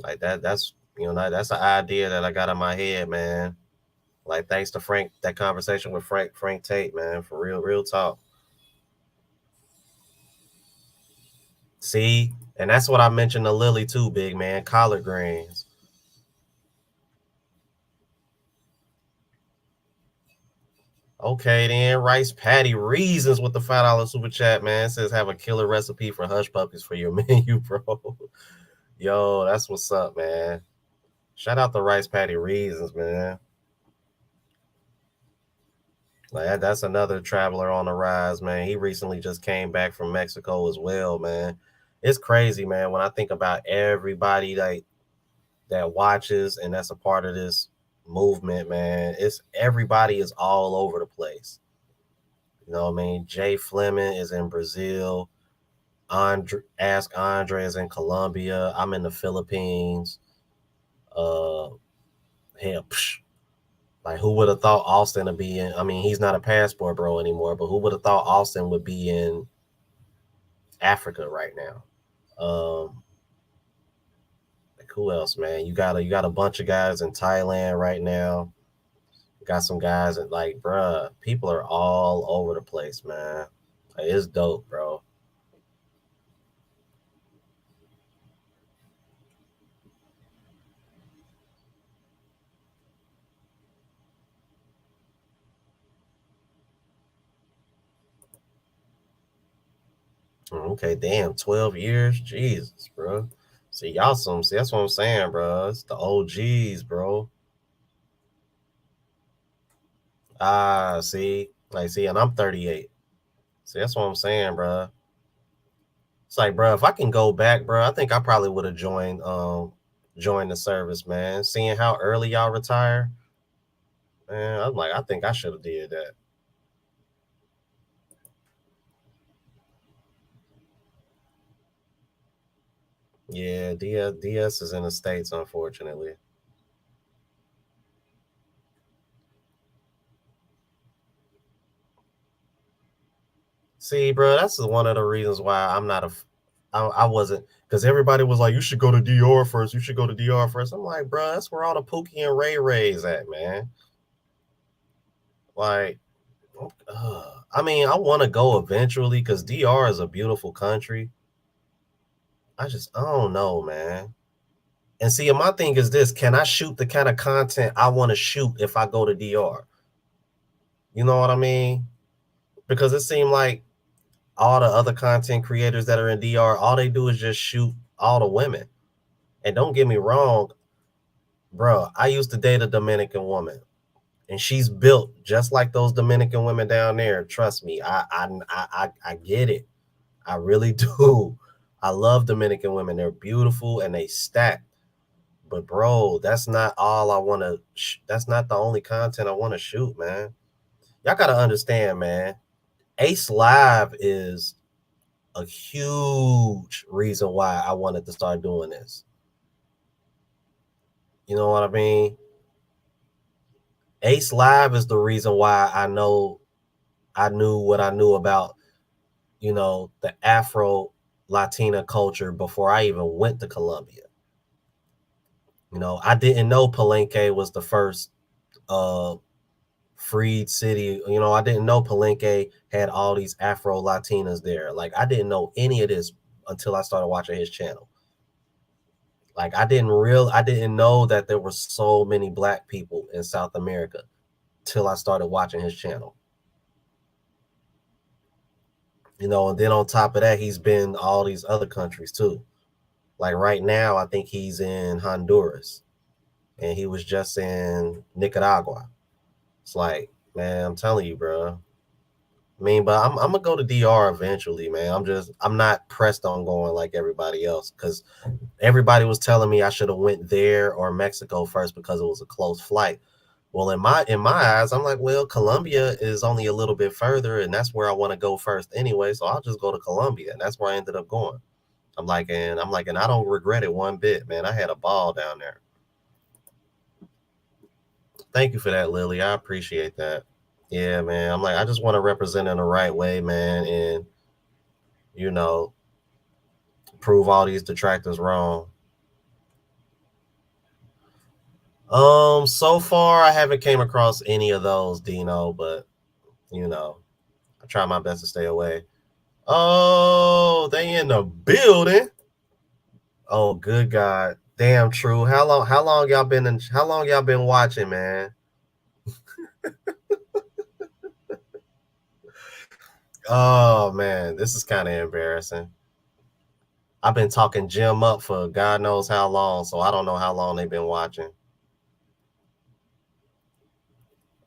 Like that's an idea that I got in my head, man. Like thanks to Frank, that conversation with Frank Tate, man, for real talk. See, and that's what I mentioned to Lily too, big man. Collard greens. Okay, then rice patty reasons with the $5 super chat, man. It says have a killer recipe for hush puppies for your menu, bro. Yo, that's what's up, man. Shout out to rice patty reasons, man. Like that's another traveler on the rise, man. He recently just came back from Mexico as well, man. It's crazy, man. When I think about everybody like that watches and that's a part of this movement, man. It's everybody is all over the place. You know what I mean? Jay Fleming is in Brazil. Ask Andre is in Colombia. I'm in the Philippines. Uh, hell, like who would have thought Austin would be in? I mean, he's not a passport bro anymore, but who would have thought Austin would be in Africa right now? Like who else, man? You got a bunch of guys in Thailand right now. Got some guys that like, bruh, people are all over the place, man. Like, it's dope, bro. Okay, damn, 12 years, Jesus, bro. See, y'all some. See, that's what I'm saying, bro. It's the OGs, bro. See, like, see, and I'm 38. See, that's what I'm saying, bro. It's like, bro, if I can go back, bro, I think I probably would have joined the service, man. Seeing how early y'all retire, man, I'm like, I think I should have did that. Yeah, DS is in the States, unfortunately. See, bro, that's one of the reasons why I'm not I wasn't, because everybody was like, you should go to DR first. You should go to DR first. I'm like, bro, that's where all the Pookie and Ray Rays at, man. Like, I mean, I want to go eventually because DR is a beautiful country. I don't know, man. And see, my thing is this: can I shoot the kind of content I want to shoot if I go to DR? You know what I mean? Because it seemed like all the other content creators that are in DR, all they do is just shoot all the women. And don't get me wrong, bro. I used to date a Dominican woman, and she's built just like those Dominican women down there. Trust me, I get it. I really do. I love Dominican women. They're beautiful and they stack. But bro, that's not all I want to. That's not the only content I want to shoot, man. Y'all gotta understand, man. Ace Live is a huge reason why I wanted to start doing this. You know what I mean? Ace Live is the reason why I knew what I knew about, the Afro Latina culture before I even went to Colombia. I didn't know Palenque was the first uh freed city. I didn't know Palenque had all these Afro Latinas there. Like I didn't know any of this until I started watching his channel. Like I didn't know that there were so many black people in South America till I started watching his channel. And then on top of that, he's been all these other countries too. Like right now, I think he's in Honduras, and he was just in Nicaragua. It's like, man, I'm telling you, bro. I mean, but I'm gonna go to DR eventually, man. I'm not pressed on going like everybody else because everybody was telling me I should have went there or Mexico first because it was a close flight. Well, in my eyes, I'm like, well, Colombia is only a little bit further, and that's where I want to go first anyway. So I'll just go to Colombia, and that's where I ended up going. And I don't regret it one bit, man. I had a ball down there. Thank you for that, Lily. I appreciate that. Yeah, man. I'm like, I just want to represent in the right way, man, and you know, prove all these detractors wrong. So far I haven't came across any of those, Dino, but you know, I try my best to stay away. Oh, they in the building. Oh, good God. Damn true. How long y'all been watching, man? Oh man, this is kind of embarrassing. I've been talking Jim up for God knows how long, so I don't know how long they've been watching.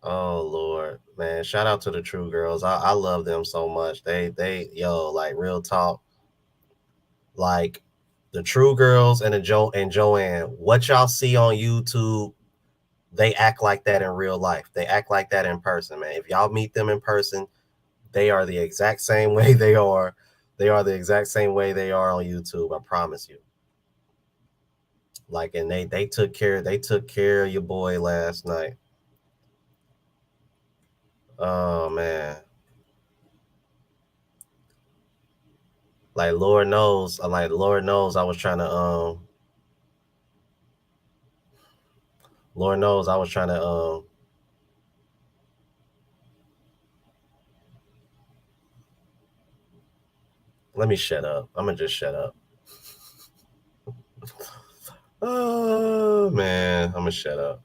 Oh Lord, man! Shout out to the True Girls. I love them so much. Like real talk, like the True Girls and the Joanne. What y'all see on YouTube, they act like that in real life. They act like that in person, man. If y'all meet them in person, they are the exact same way they are. They are the exact same way they are on YouTube. I promise you. Like, and they took care of your boy last night. Oh man. Lord knows I was trying to Lord knows I was trying to let me shut up. I'm gonna just shut up. Oh man, I'm gonna shut up.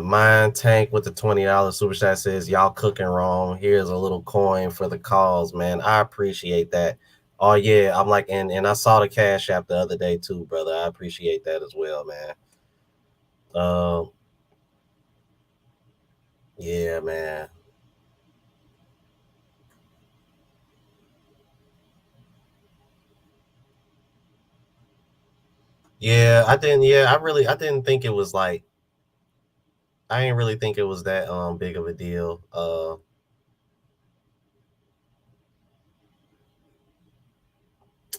Mine Tank with the $20 super chat says y'all cooking wrong. Here's a little coin for the cause, man. I appreciate that. Oh yeah, I'm like, and I saw the Cash App the other day too, brother. I appreciate that as well, man. Um, yeah, man. Yeah, I didn't. Yeah, I didn't think it was like I didn't really think it was that big of a deal.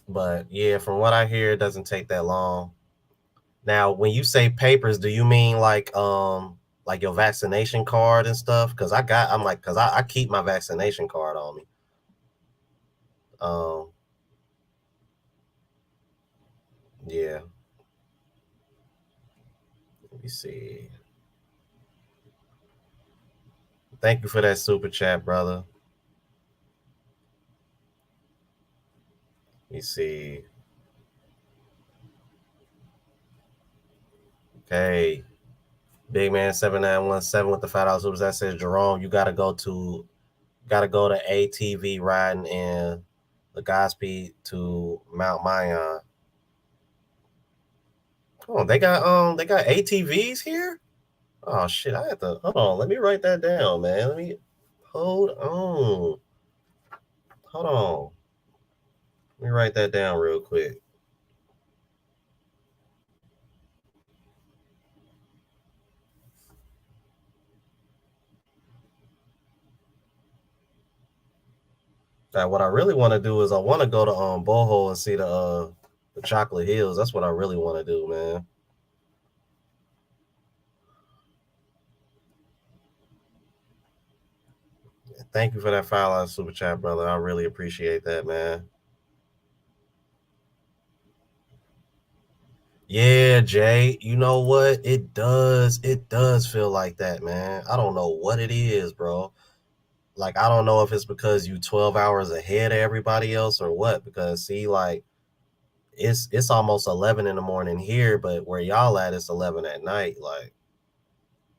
But yeah, from what I hear, it doesn't take that long. Now, when you say papers, do you mean like your vaccination card and stuff? Because I keep my vaccination card on me. Um, yeah. Let me see. Thank you for that super chat, brother. Let me see. Okay. Big man 7917 with the $5 super chat says Jerome, you gotta go to ATV riding in the Godspeed to Mount Mayan. Oh, they got ATVs here? Oh shit, I have to hold on. Let me write that down, man. Let me hold on. Hold on. Let me write that down real quick. Now, what I really want to do is I want to go to Boho and see the Chocolate Hills. That's what I really want to do, man. Thank you for that $5 super chat, brother. I really appreciate that, man. Yeah, Jay. You know what? It does feel like that, man. I don't know what it is, bro. Like I don't know if it's because you 12 hours ahead of everybody else or what. Because see, like it's almost 11 in the morning here, but where y'all at it's 11 at night. Like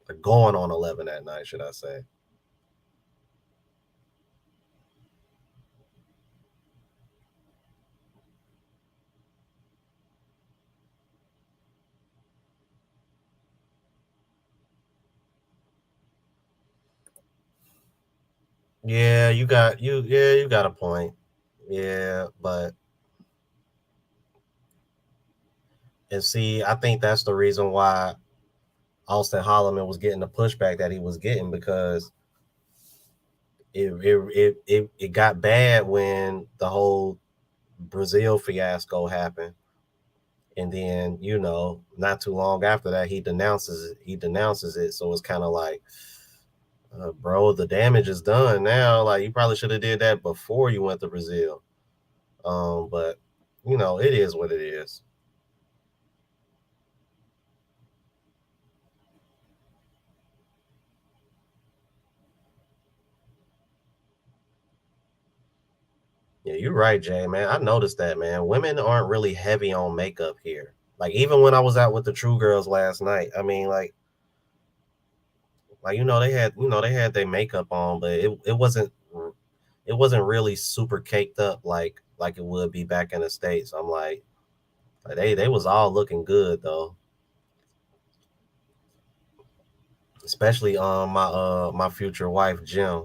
Or going on 11 at night, should I say? Yeah, you got a point. Yeah, but and see, I think that's the reason why Austin Holloman was getting the pushback that he was getting because it got bad when the whole Brazil fiasco happened. And then, not too long after that, he denounces it. So it's kind of like, bro, the damage is done now. Like you probably should have did that before you went to Brazil. But it is what it is. Yeah, you're right, Jay, man. I noticed that, man. Women aren't really heavy on makeup here. Like even when I was out with the True Girls last night, I mean, like they had their makeup on, but it wasn't really super caked up like it would be back in the States. I'm like they was all looking good though. Especially my future wife Jim.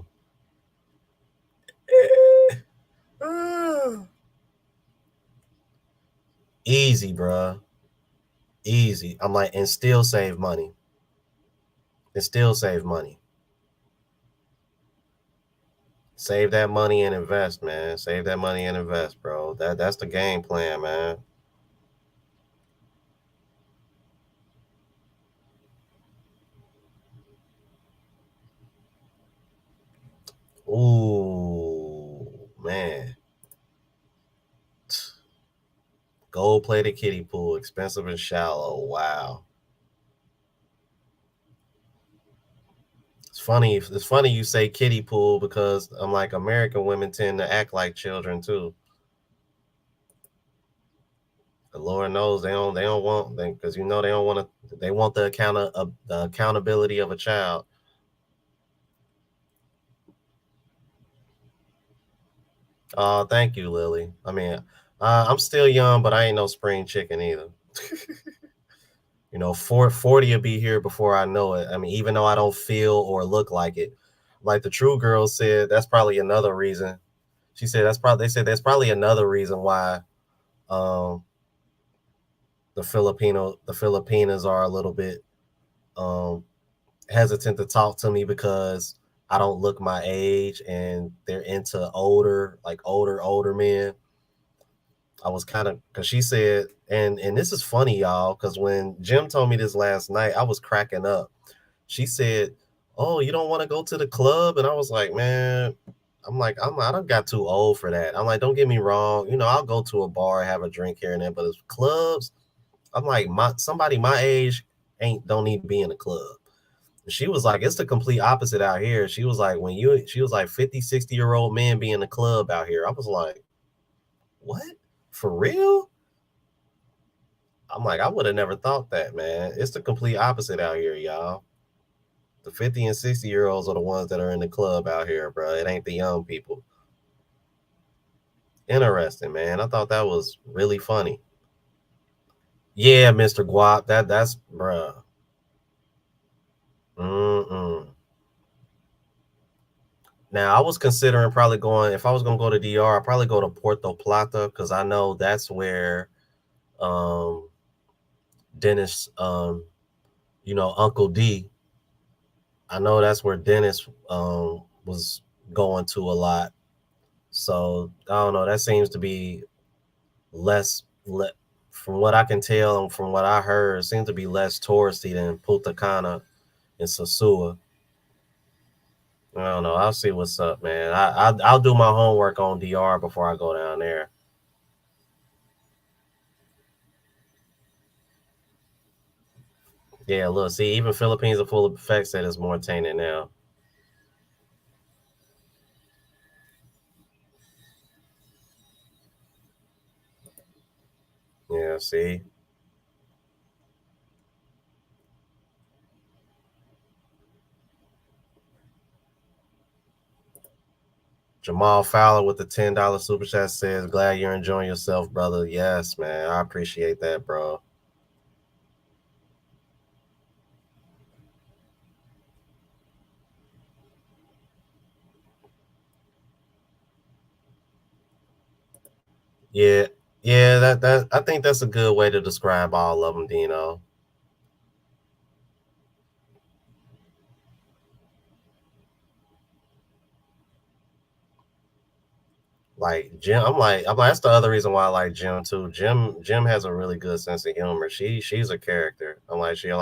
Easy, bruh. Easy. I'm like, and still save money. And still save money. Save that money and invest, man. Save that money and invest, bro. That's the game plan, man. Ooh, man. Gold plated kiddie pool, expensive and shallow. Wow. It's funny you say kiddie pool because I'm like American women tend to act like children too. The Lord knows they don't want them because they don't want to they want the accountability of a child. Thank you, Lily. I mean, I'm still young, but I ain't no spring chicken either. 40 will be here before I know it. I mean, even though I don't feel or look like it. Like the True Girl said, that's probably another reason. She said they said that's probably another reason why um the Filipinas are a little bit um hesitant to talk to me because I don't look my age and they're into older men. I was kind of because she said, and this is funny, y'all, because when Jim told me this last night, I was cracking up. She said, "Oh, you don't want to go to the club?" And I was like, "Man, I don't got too old for that." I'm like, "Don't get me wrong, I'll go to a bar, have a drink here and there, but it's clubs, I'm like, somebody my age ain't don't need to be in a club." She was like, "It's the complete opposite out here." She was like 50, 60-year-old men be in the club out here. I was like, "What? For real?" I'm like, I would have never thought that, man. It's the complete opposite out here, y'all. The 50 and 60-year-olds are the ones that are in the club out here, bro. It ain't the young people. Interesting, man. I thought that was really funny. Yeah, Mr. Guap. That's bruh. Mm-mm. Now I was considering probably going if I was gonna go to DR, I'd probably go to Puerto Plata because I know that's where um Dennis Uncle D. I know that's where Dennis was going to a lot. So I don't know. That seems to be from what I can tell and from what I heard, it seems to be less touristy than Punta Cana and Sosua. I don't know. I'll see what's up, man. I'll do my homework on DR before I go down there. Yeah, look, see, even Philippines are full of effects that is more tainted now. Yeah, see. Jamal Fowler with the $10 super chat says, "Glad you're enjoying yourself, brother." Yes, man, I appreciate that, bro. Yeah, yeah, that I think that's a good way to describe all of them, Dino. Like Jim, I'm like that's the other reason why I like Jim too. Jim has a really good sense of humor. She's a character.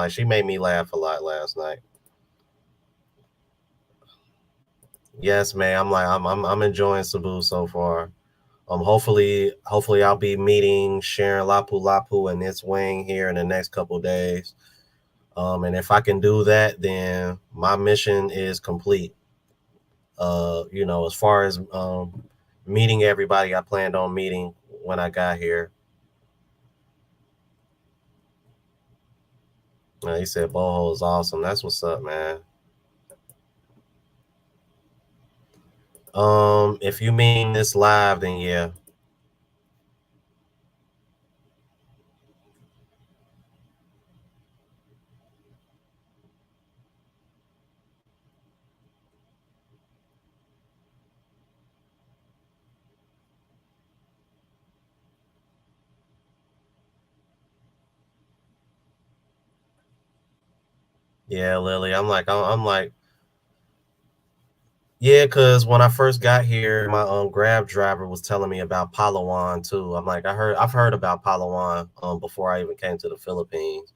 She made me laugh a lot last night. Yes, man. I'm enjoying Cebu so far. Hopefully I'll be meeting Sharon Lapu Lapu and its wing here in the next couple days. And if I can do that, then my mission is complete. As far as meeting everybody I planned on meeting when I got here. He said Boho is awesome. That's what's up, man. If you mean this live, then yeah. Yeah, Lily. I'm like, yeah, because when I first got here, my Grab driver was telling me about Palawan too. I've heard about Palawan before I even came to the Philippines.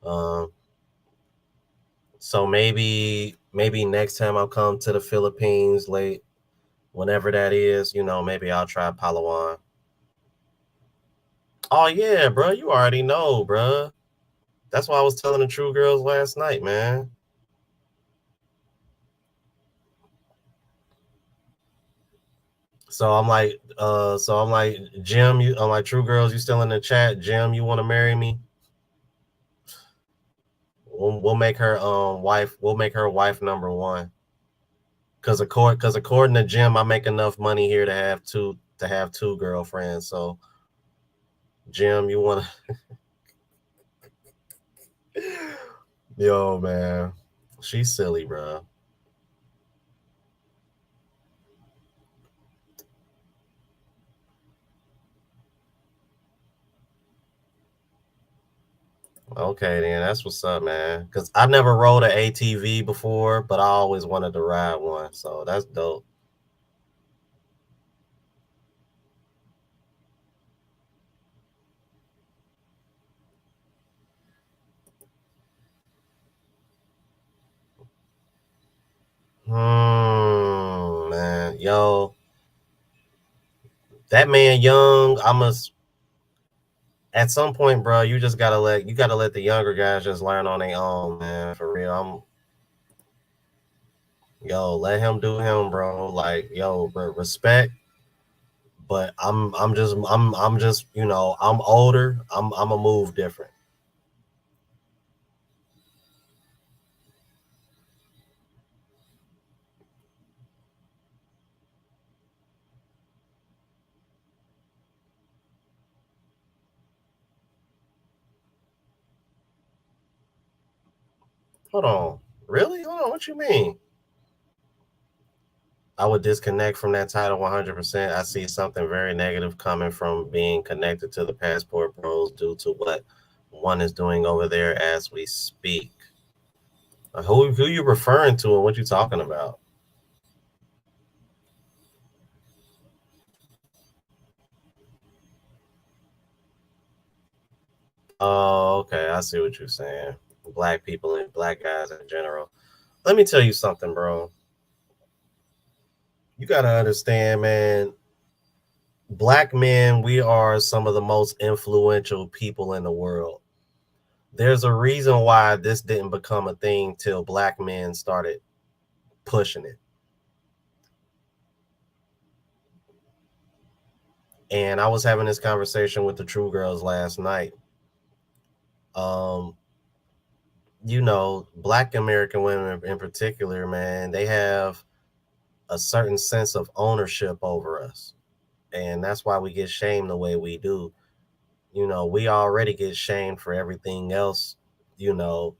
Um, so maybe next time I come to the Philippines late, whenever that is, maybe I'll try Palawan. Oh yeah, bro, you already know, bro. That's why I was telling the True Girls last night, man. So I'm like, Jim, I'm like, True Girls, you still in the chat? Jim, you want to marry me? We'll make her wife. We'll make her wife number one. Cause according to Jim, I make enough money here to have two girlfriends. So Jim, you want to? Yo, man, she's silly, bro. Okay, then that's what's up, man. Cause I never rode an ATV before, but I always wanted to ride one. So that's dope. Man, yo, that man young. I must at some point, bro. You gotta let the younger guys just learn on their own, man. For real, let him do him, bro. Like, yo, bro, respect. But I'm just I'm older. I'm a move different. Hold on, really? Hold on, what you mean? I would disconnect from that title 100%. I see something very negative coming from being connected to the passport bros due to what one is doing over there as we speak. Who you referring to and what you talking about? Oh, okay. I see what you're saying. Black people and black guys in general. Let me tell you something, bro. You got to understand, man. Black men, we are some of the most influential people in the world. There's a reason why this didn't become a thing till black men started pushing it. And I was having this conversation with the True Girls last night. Um, Black American women in particular, man, they have a certain sense of ownership over us. And that's why we get shamed the way we do. We already get shamed for everything else, you know.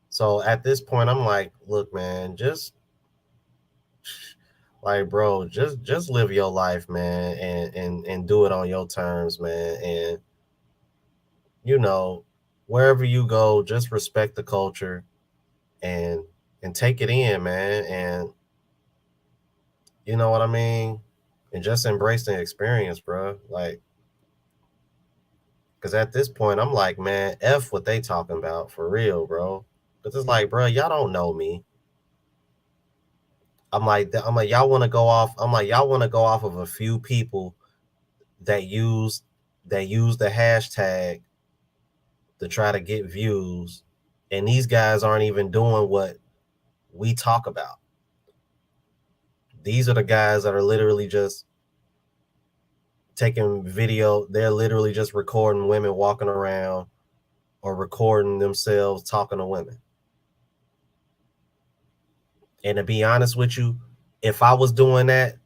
So at this point, I'm like, look, man, just like, bro, just live your life, man, and do it on your terms, man. And you know, wherever you go, just respect the culture and take it in, man. And you know what I mean? And just embrace the experience, bro. Like, because at this point, I'm like, man, F what they talking about for real, bro. Because it's like, bro, y'all don't know me. I'm like, y'all want to go off. I'm like, y'all want to go off of a few people that use the hashtag to try to get views, and these guys aren't even doing what we talk about. These are the guys that are literally just taking video. They're literally just recording women walking around or recording themselves talking to women. And to be honest with you, if I was doing that,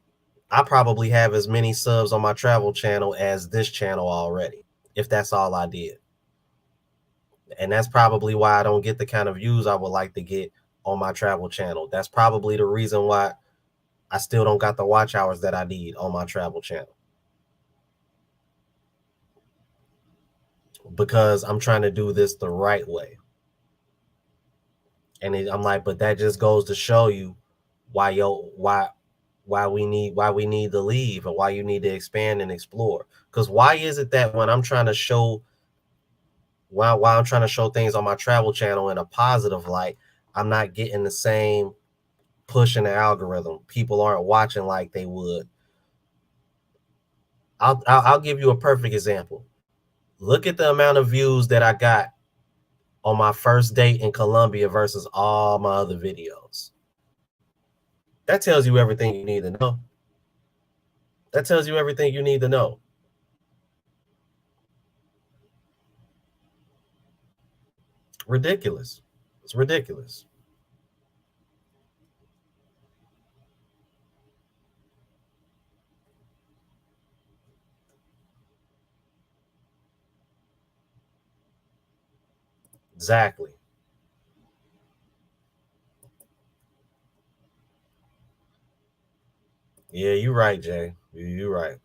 I probably have as many subs on my travel channel as this channel already, if that's all I did. And that's probably why I don't get the kind of views I would like to get on my travel channel. That's probably the reason why I still don't got the watch hours that I need on my travel channel. Because I'm trying to do this the right way. And I'm like, but that just goes to show you why we need to leave and why you need to expand and explore. Because why is it that when I'm trying to show while I'm trying to show things on my travel channel in a positive light, I'm not getting the same push in the algorithm. People aren't watching like they would. I'll give you a perfect example. Look at the amount of views that I got on my first date in Colombia versus all my other videos. That tells you everything you need to know. That tells you everything you need to know. Ridiculous. It's ridiculous. Exactly. Yeah, you're right, Jay. You're right.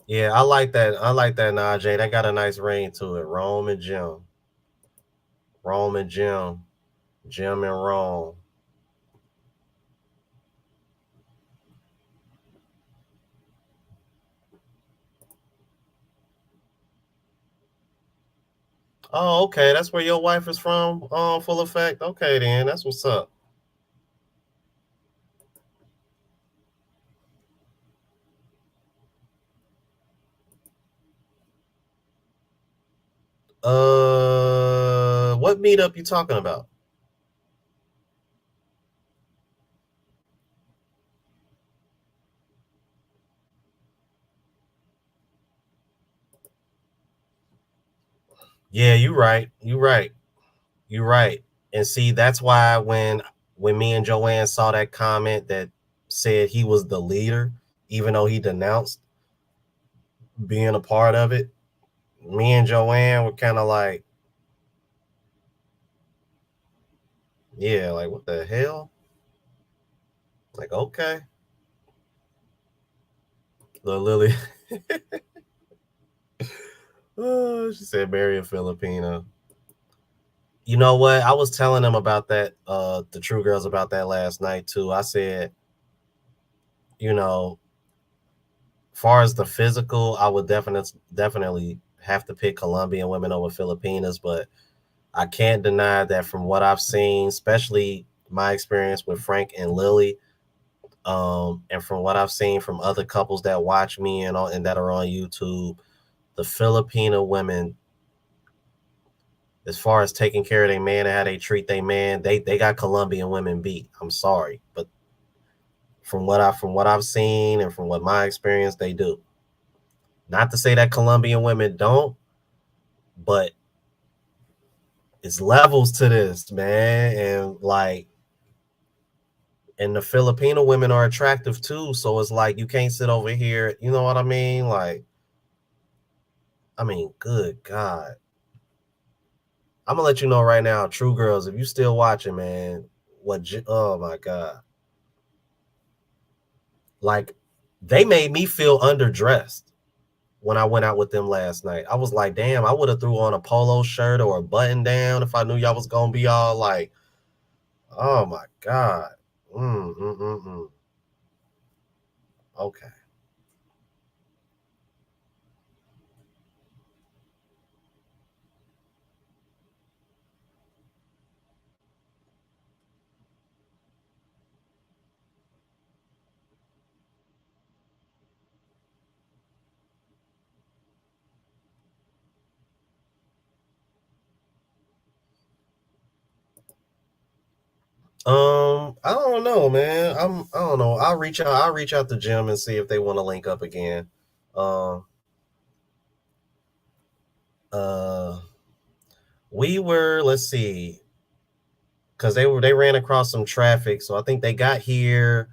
Yeah, I like that. I like that, nah, Jay. That got a nice ring to it. Rome and Jim. Rome and Jim. Jim and Rome. Oh, okay. That's where your wife is from. Full effect. Okay, then. That's what's up. What meetup you talking about? Yeah, you right. You right. You right. And see, that's why when me and Joanne saw that comment that said he was the leader, even though he denounced being a part of it, me and Joanne were kind of like, yeah, like what the hell? Like, okay. Little Lily. Oh, she said marry a Filipino. You know what? I was telling them about that, the True Girls about that last night too. I said, you know, far as the physical, I would definitely have to pick Colombian women over Filipinas, but I can't deny that from what I've seen, especially my experience with Frank and Lily, and from what I've seen from other couples that watch me and that are on YouTube, the Filipino women, as far as taking care of their man and how they treat their man, they got Colombian women beat. I'm sorry, but from what I've seen and from what my experience, they do. Not to say that Colombian women don't, but it's levels to this, man. And like, and the Filipino women are attractive too. So it's like you can't sit over here, you know what I mean? Like, I mean, good God. I'm gonna let you know right now, True Girls, if you still watching, man, oh my God. Like, they made me feel underdressed when I went out with them last night. I was like, damn, I would have threw on a polo shirt or a button down if I knew y'all was gonna be all like, oh my God. Mm, mm, mm, mm. Okay. I don't know, man. I don't know. I'll reach out to Jim and see if they want to link up again. Um uh we were, let's see, because they ran across some traffic. So I think they got here,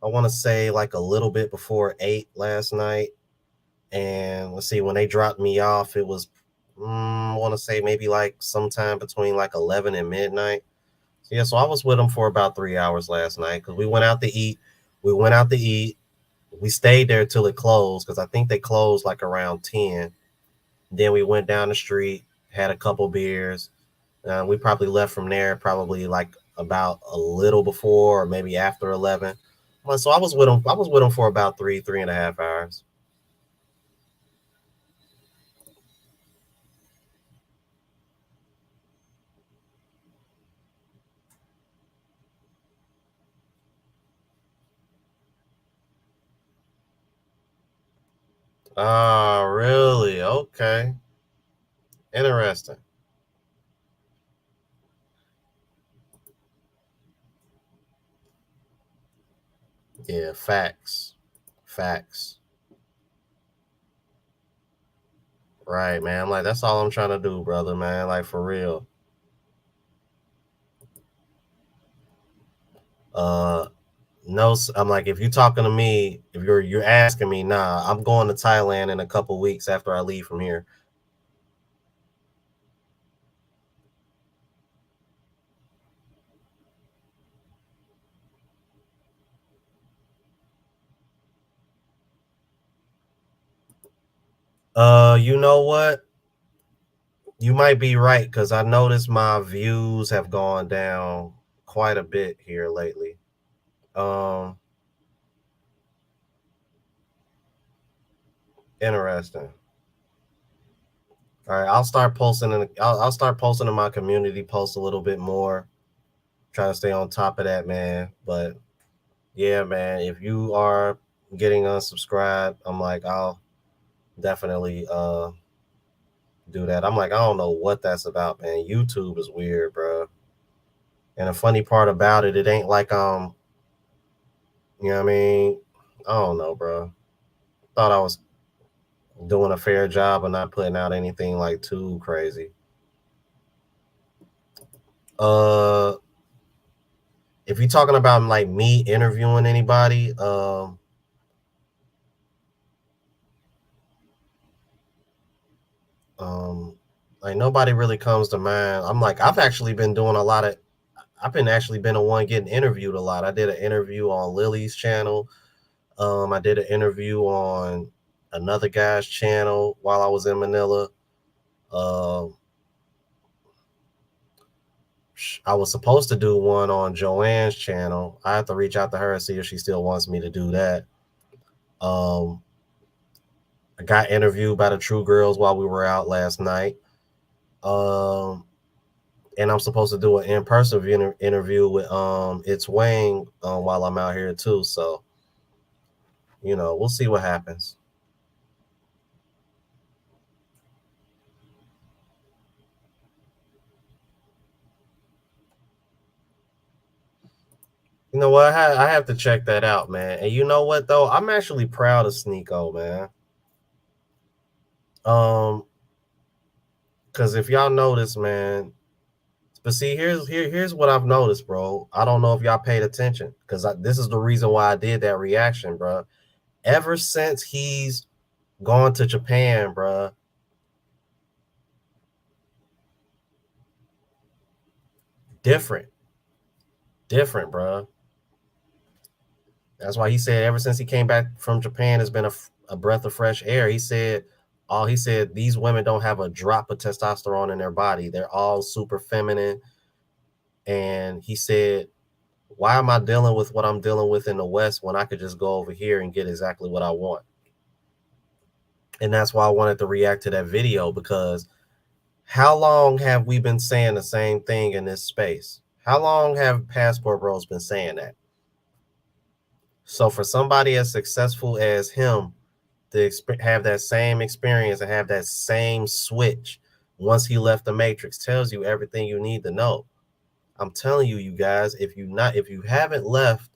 I want to say like a little bit before 8 last night. And let's see, when they dropped me off, it was I want to say maybe like sometime between like 11 and midnight. So yeah, so I was with them for about 3 hours last night because we went out to eat. We went out to eat. We stayed there till it closed because I think they closed like around 10. Then we went down the street, had a couple beers. We probably left from there probably like about a little before or maybe after 11. So I was with them. I was with them for about 3.5 hours. Ah, really? Okay. Interesting. Yeah, facts. Facts. Right, man. Like that's all I'm trying to do, brother, man. Like for real. Uh no, I'm like, if you're talking to me, if you're asking me, nah, I'm going to Thailand in a couple weeks after I leave from here. You know what? You might be right because I noticed my views have gone down quite a bit here lately. Um, Interesting. All right, I'll start posting in my community post a little bit more. Try to stay on top of that, man. But yeah, man, if you are getting unsubscribed, I'm like, I'll definitely do that. I'm like, I don't know what that's about, man. YouTube is weird, bro. And the funny part about it, it ain't like you know what I mean? I don't know, bro. Thought I was doing a fair job of not putting out anything like too crazy. Uh, if you're talking about like me interviewing anybody, um, like nobody really comes to mind. I'm like, I've been actually been the one getting interviewed a lot. I did an interview on Lily's channel. I did an interview on another guy's channel while I was in Manila. Um, I was supposed to do one on Joanne's channel. I have to reach out to her and see if she still wants me to do that. Um, I got interviewed by the True Girls while we were out last night. Um, and I'm supposed to do an in-person interview with It's Wayne while I'm out here too. So, we'll see what happens. You know what? I have to check that out, man. And you know what though? I'm actually proud of Sneeko, man. Um, because if y'all notice, man, But see, here's what I've noticed, bro. I don't know if y'all paid attention because this is the reason why I did that reaction, bro. Ever since he's gone to Japan, bro, different, different, bro. That's why he said ever since he came back from Japan, it's been a breath of fresh air. He said these women don't have a drop of testosterone in their body. They're all super feminine. And he said, why am I dealing with what I'm dealing with in the West when I could just go over here and get exactly what I want? And that's why I wanted to react to that video because how long have we been saying the same thing in this space? How long have Passport Bros been saying that? So for somebody as successful as him to have that same experience and have that same switch once he left the Matrix tells you everything you need to know. I'm telling you, you guys, if you haven't left,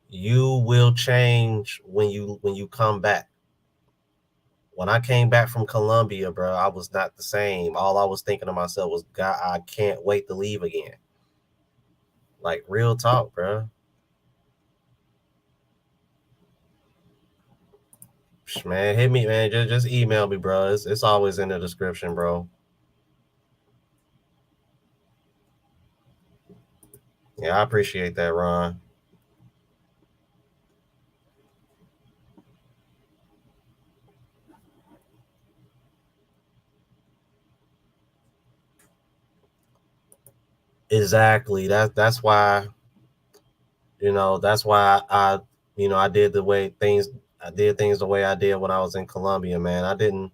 you will change when you come back. When I came back from Colombia, bro, I was not the same. All I was thinking to myself was, God, I can't wait to leave again. Like real talk, bro. Man, hit me, man. Just email me, bro. It's always in the description, bro. Yeah, I appreciate that, Ron. Exactly. That's why, that's why I did I did things the way I did when I was in Colombia, man. I didn't,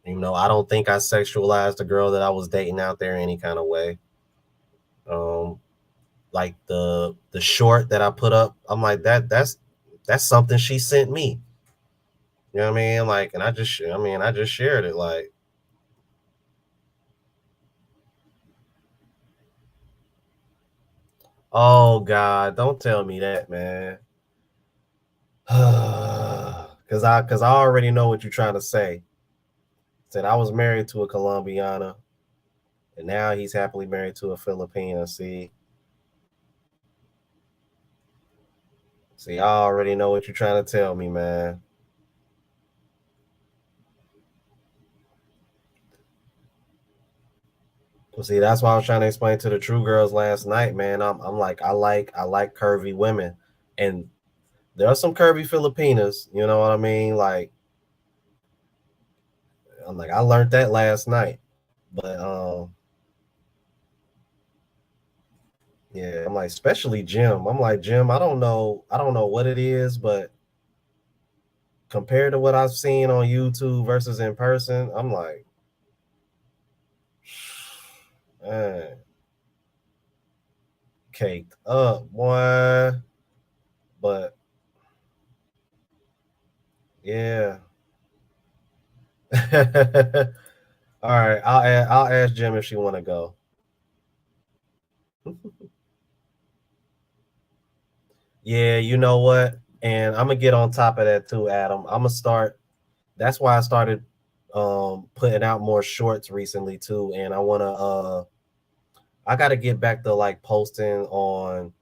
I don't think I sexualized the girl that I was dating out there any kind of way. Um, like the short that I put up, I'm like that's something she sent me. You know what I mean? Like, and I just shared it. Like, oh God, don't tell me that, man. Cause I already know what you're trying to say. Said I was married to a Colombiana, and now he's happily married to a Filipina. See, I already know what you're trying to tell me, man. Well, see, that's why I was trying to explain to the true girls last night, man. I'm like, I like curvy women, and there are some curvy Filipinas. You know what I mean? Like, I'm like, I learned that last night. But yeah, I'm like, especially Jim. I'm like, Jim, I don't know what it is, but compared to what I've seen on YouTube versus in person, I'm like, man, caked up, boy. But yeah. All right, I'll ask Jim if she want to go. Yeah, you know what? And I'm gonna get on top of that too, Adam. I'm gonna start. That's why I started putting out more shorts recently too. And I gotta get back to like posting on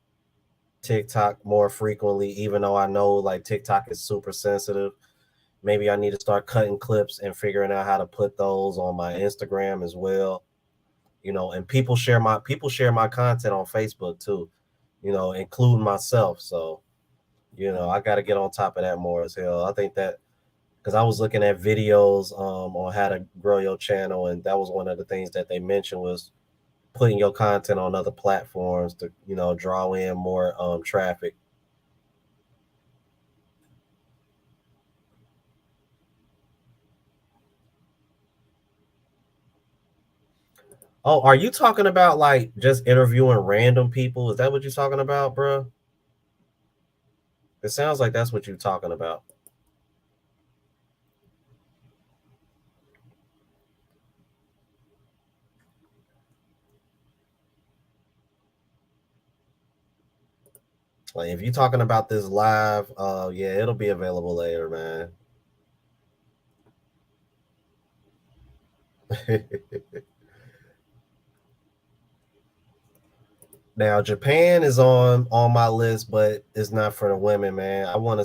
TikTok more frequently, even though I know like TikTok is super sensitive. Maybe I need to start cutting clips and figuring out how to put those on my Instagram as well. And people share my content on Facebook too, including myself. So, I got to get on top of that more as hell. I think that because I was looking at videos on how to grow your channel, and that was one of the things that they mentioned was putting your content on other platforms to draw in more traffic. Oh, are you talking about like just interviewing random people? Is that what you're talking about, bro? It sounds like that's what you're talking about. Like if you're talking about this live, yeah, it'll be available later, man. Now Japan is on my list, but it's not for the women, man. Uh I want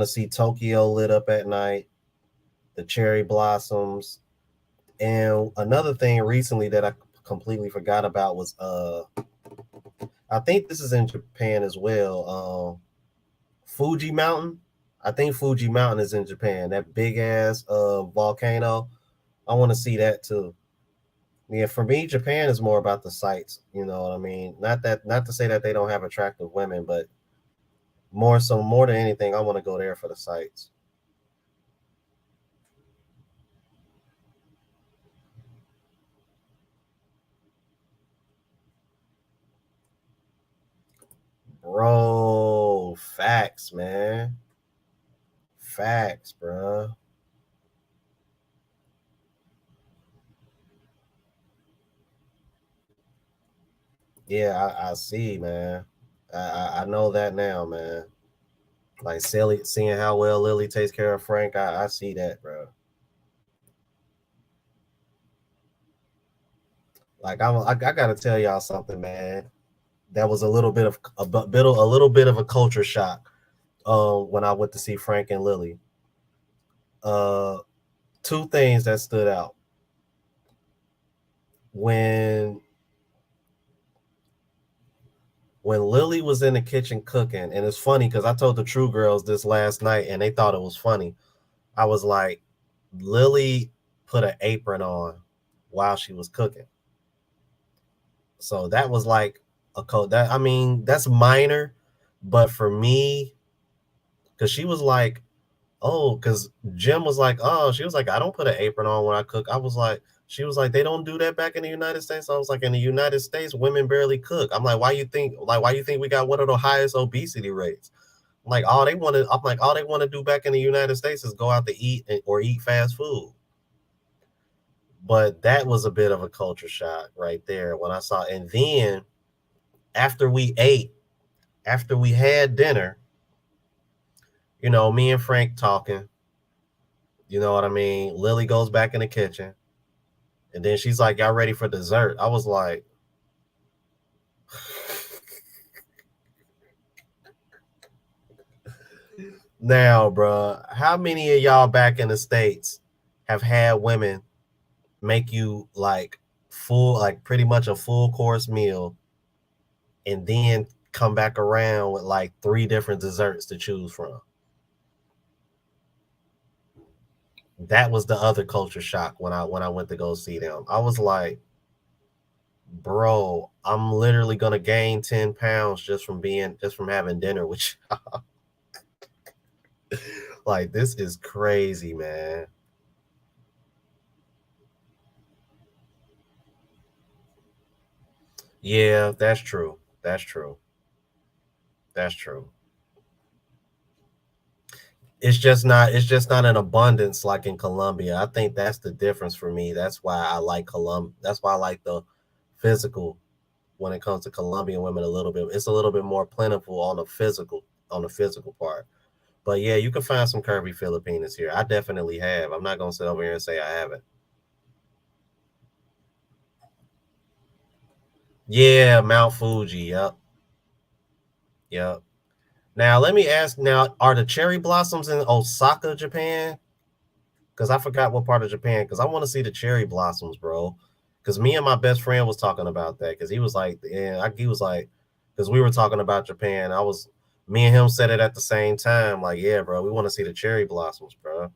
to see Tokyo lit up at night, the cherry blossoms. And another thing recently that I completely forgot about was I think this is in Japan as well. Fuji Mountain. I think Fuji Mountain is in Japan. That big ass volcano. I want to see that too. Yeah, for me, Japan is more about the sights. You know what I mean? Not to say that they don't have attractive women, but more than anything, I want to go there for the sights. Bro, facts, man. Facts, bro. Yeah, I see, man. I know that now, man. Like seeing how well Lily takes care of Frank, I see that, bro. Like I gotta tell y'all something, man. That was a little bit of a little bit of a culture shock. When I went to see Frank and Lily. Uh, two things that stood out when Lily was in the kitchen cooking, and it's funny because I told the True Girls this last night, and they thought it was funny. I was like, Lily put an apron on while she was cooking, so that was like a code. That I mean, that's minor, but for me, because she was like, oh, because Jim was like, oh, she was like, I don't put an apron on when I cook. I was like, she was like, they don't do that back in the United States. I was like, in the United States, women barely cook. I'm like, why you think we got one of the highest obesity rates? Like I'm like, all they want to do back in the United States is go out to eat or eat fast food. But that was a bit of a culture shock right there when I saw. And then after we ate, after we had dinner, me and Frank talking. You know what I mean? Lily goes back in the kitchen. And then she's like, y'all ready for dessert? I was like, now, bro, how many of y'all back in the States have had women make you like pretty much a full course meal and then come back around with like three different desserts to choose from? That was the other culture shock when I went to go see them. I was like, bro, I'm literally gonna gain 10 pounds just from having dinner with you. Like, this is crazy, man. Yeah, that's true. That's true. That's true. It's just not an abundance like in Colombia. I think that's the difference for me. That's why I like the physical when it comes to Colombian women a little bit. It's a little bit more plentiful on the physical part. But yeah, you can find some curvy Filipinas here. I definitely have. I'm not gonna sit over here and say I haven't. Yeah, Mount Fuji. Yep. Yep. Now let me ask. Now, are the cherry blossoms in Osaka, Japan? Because I forgot what part of Japan. Because I want to see the cherry blossoms, bro. Because me and my best friend was talking about that. Because he was like, yeah, he was like, because we were talking about Japan. Me and him said it at the same time. Like, yeah, bro, we want to see the cherry blossoms, bro.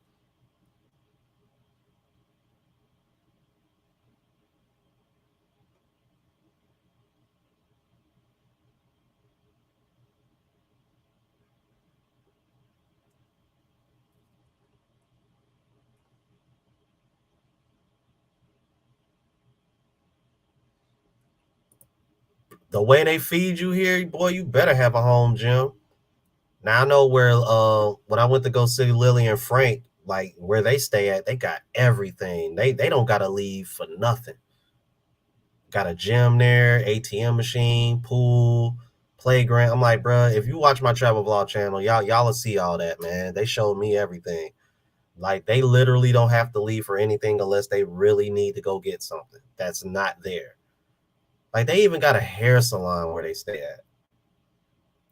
The way they feed you here, boy, you better have a home gym. Now I know where when I went to go see Lily and Frank, like where they stay at, they got everything. They don't gotta leave for nothing. Got a gym there, ATM machine, pool, playground. I'm like, bro, if you watch my travel vlog channel, y'all will see all that, man. They showed me everything. Like they literally don't have to leave for anything unless they really need to go get something that's not there. Like they even got a hair salon where they stay at.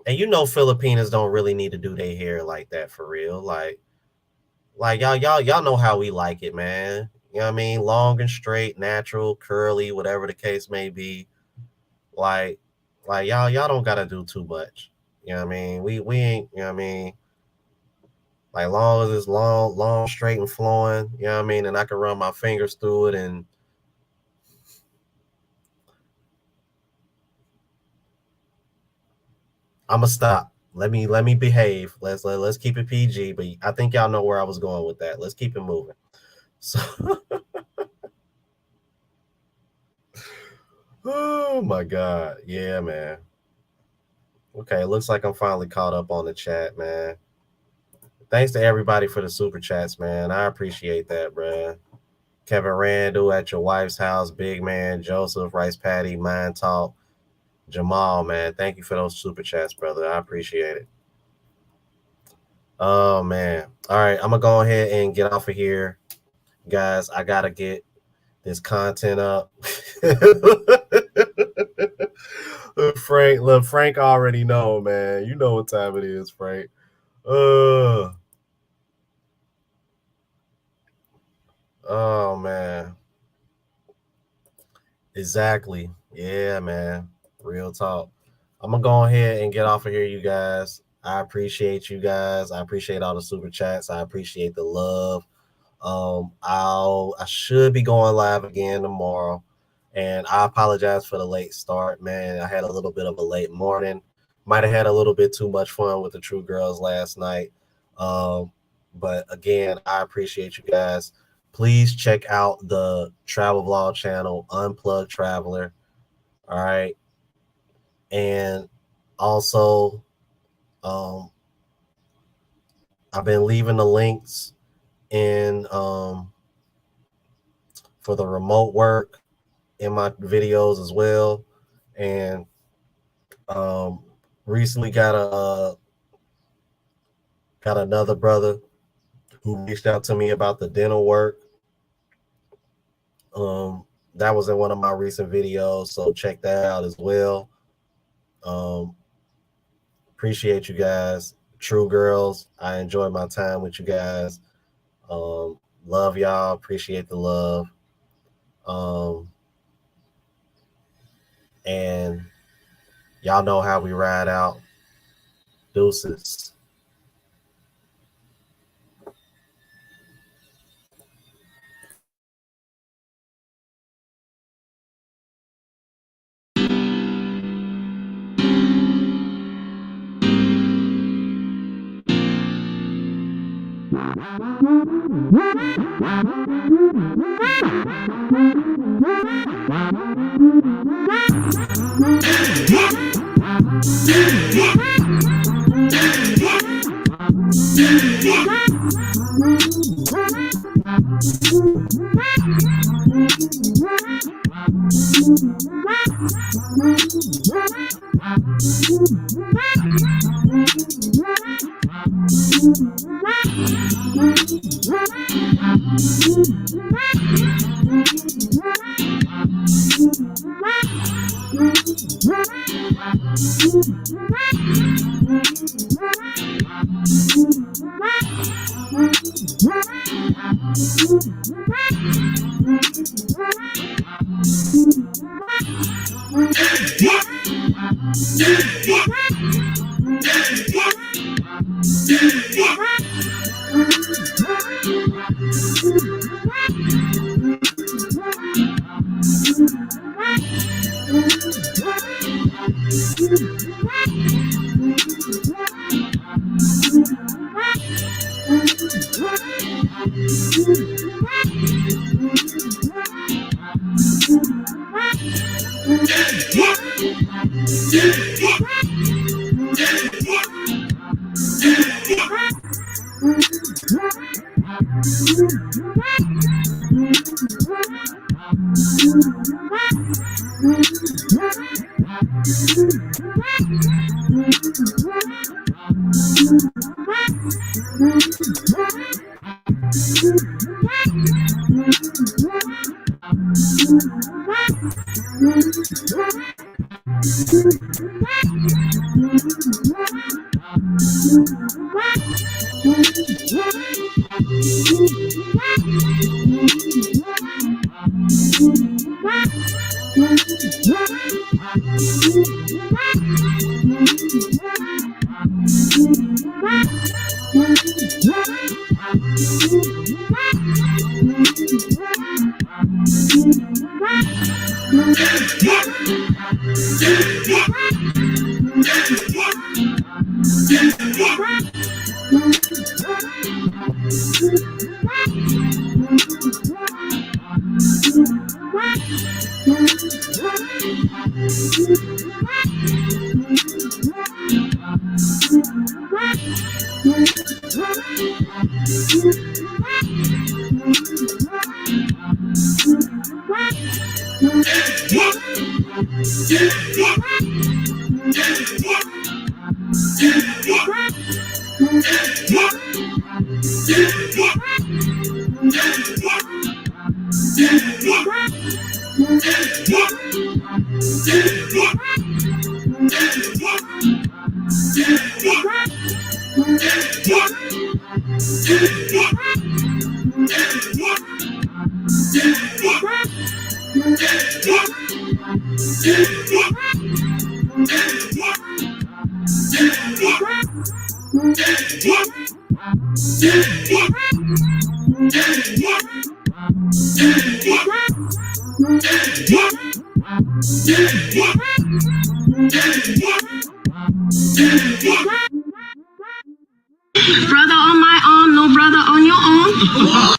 And you know Filipinos don't really need to do their hair like that for real. Like y'all know how we like it, man. You know what I mean? Long and straight, natural, curly, whatever the case may be. Like y'all don't gotta do too much. You know what I mean? We ain't, you know what I mean? Like long as it's long, straight and flowing, you know what I mean, and I can run my fingers through it and I'ma stop. Let me behave. Let's keep it PG, but I think y'all know where I was going with that. Let's keep it moving. So oh my god. Yeah, man. Okay, looks like I'm finally caught up on the chat, man. Thanks to everybody for the super chats, man. I appreciate that, bro. Kevin Randall at your wife's house, Big Man, Joseph, Rice Patty, Mind Talk, Jamal, man. Thank you for those super chats, brother. I appreciate it. Oh man. All right, I'm gonna go ahead and get off of here. Guys, I gotta get this content up. Frank already know, man. You know what time it is, Frank. Uh oh man. Exactly. Yeah, man. Real talk. I'm gonna go ahead and get off of here, you guys. I appreciate you guys. I appreciate all the super chats. I appreciate the love. I should be going live again tomorrow, and I apologize for the late start, man. I had a little bit of a late morning. Might have had a little bit too much fun with the True Girls last night. But again, I appreciate you guys. Please check out the travel vlog channel, Unplugged Traveler. All right, and also, I've been leaving the links in for the remote work in my videos as well, and um, recently got another brother who reached out to me about the dental work. That was in one of my recent videos, so check that out as well. Appreciate you guys. True Girls, I enjoyed my time with you guys. Love y'all. Appreciate the love. And y'all know how we ride out. Deuces. Brother on my own, no brother on your own.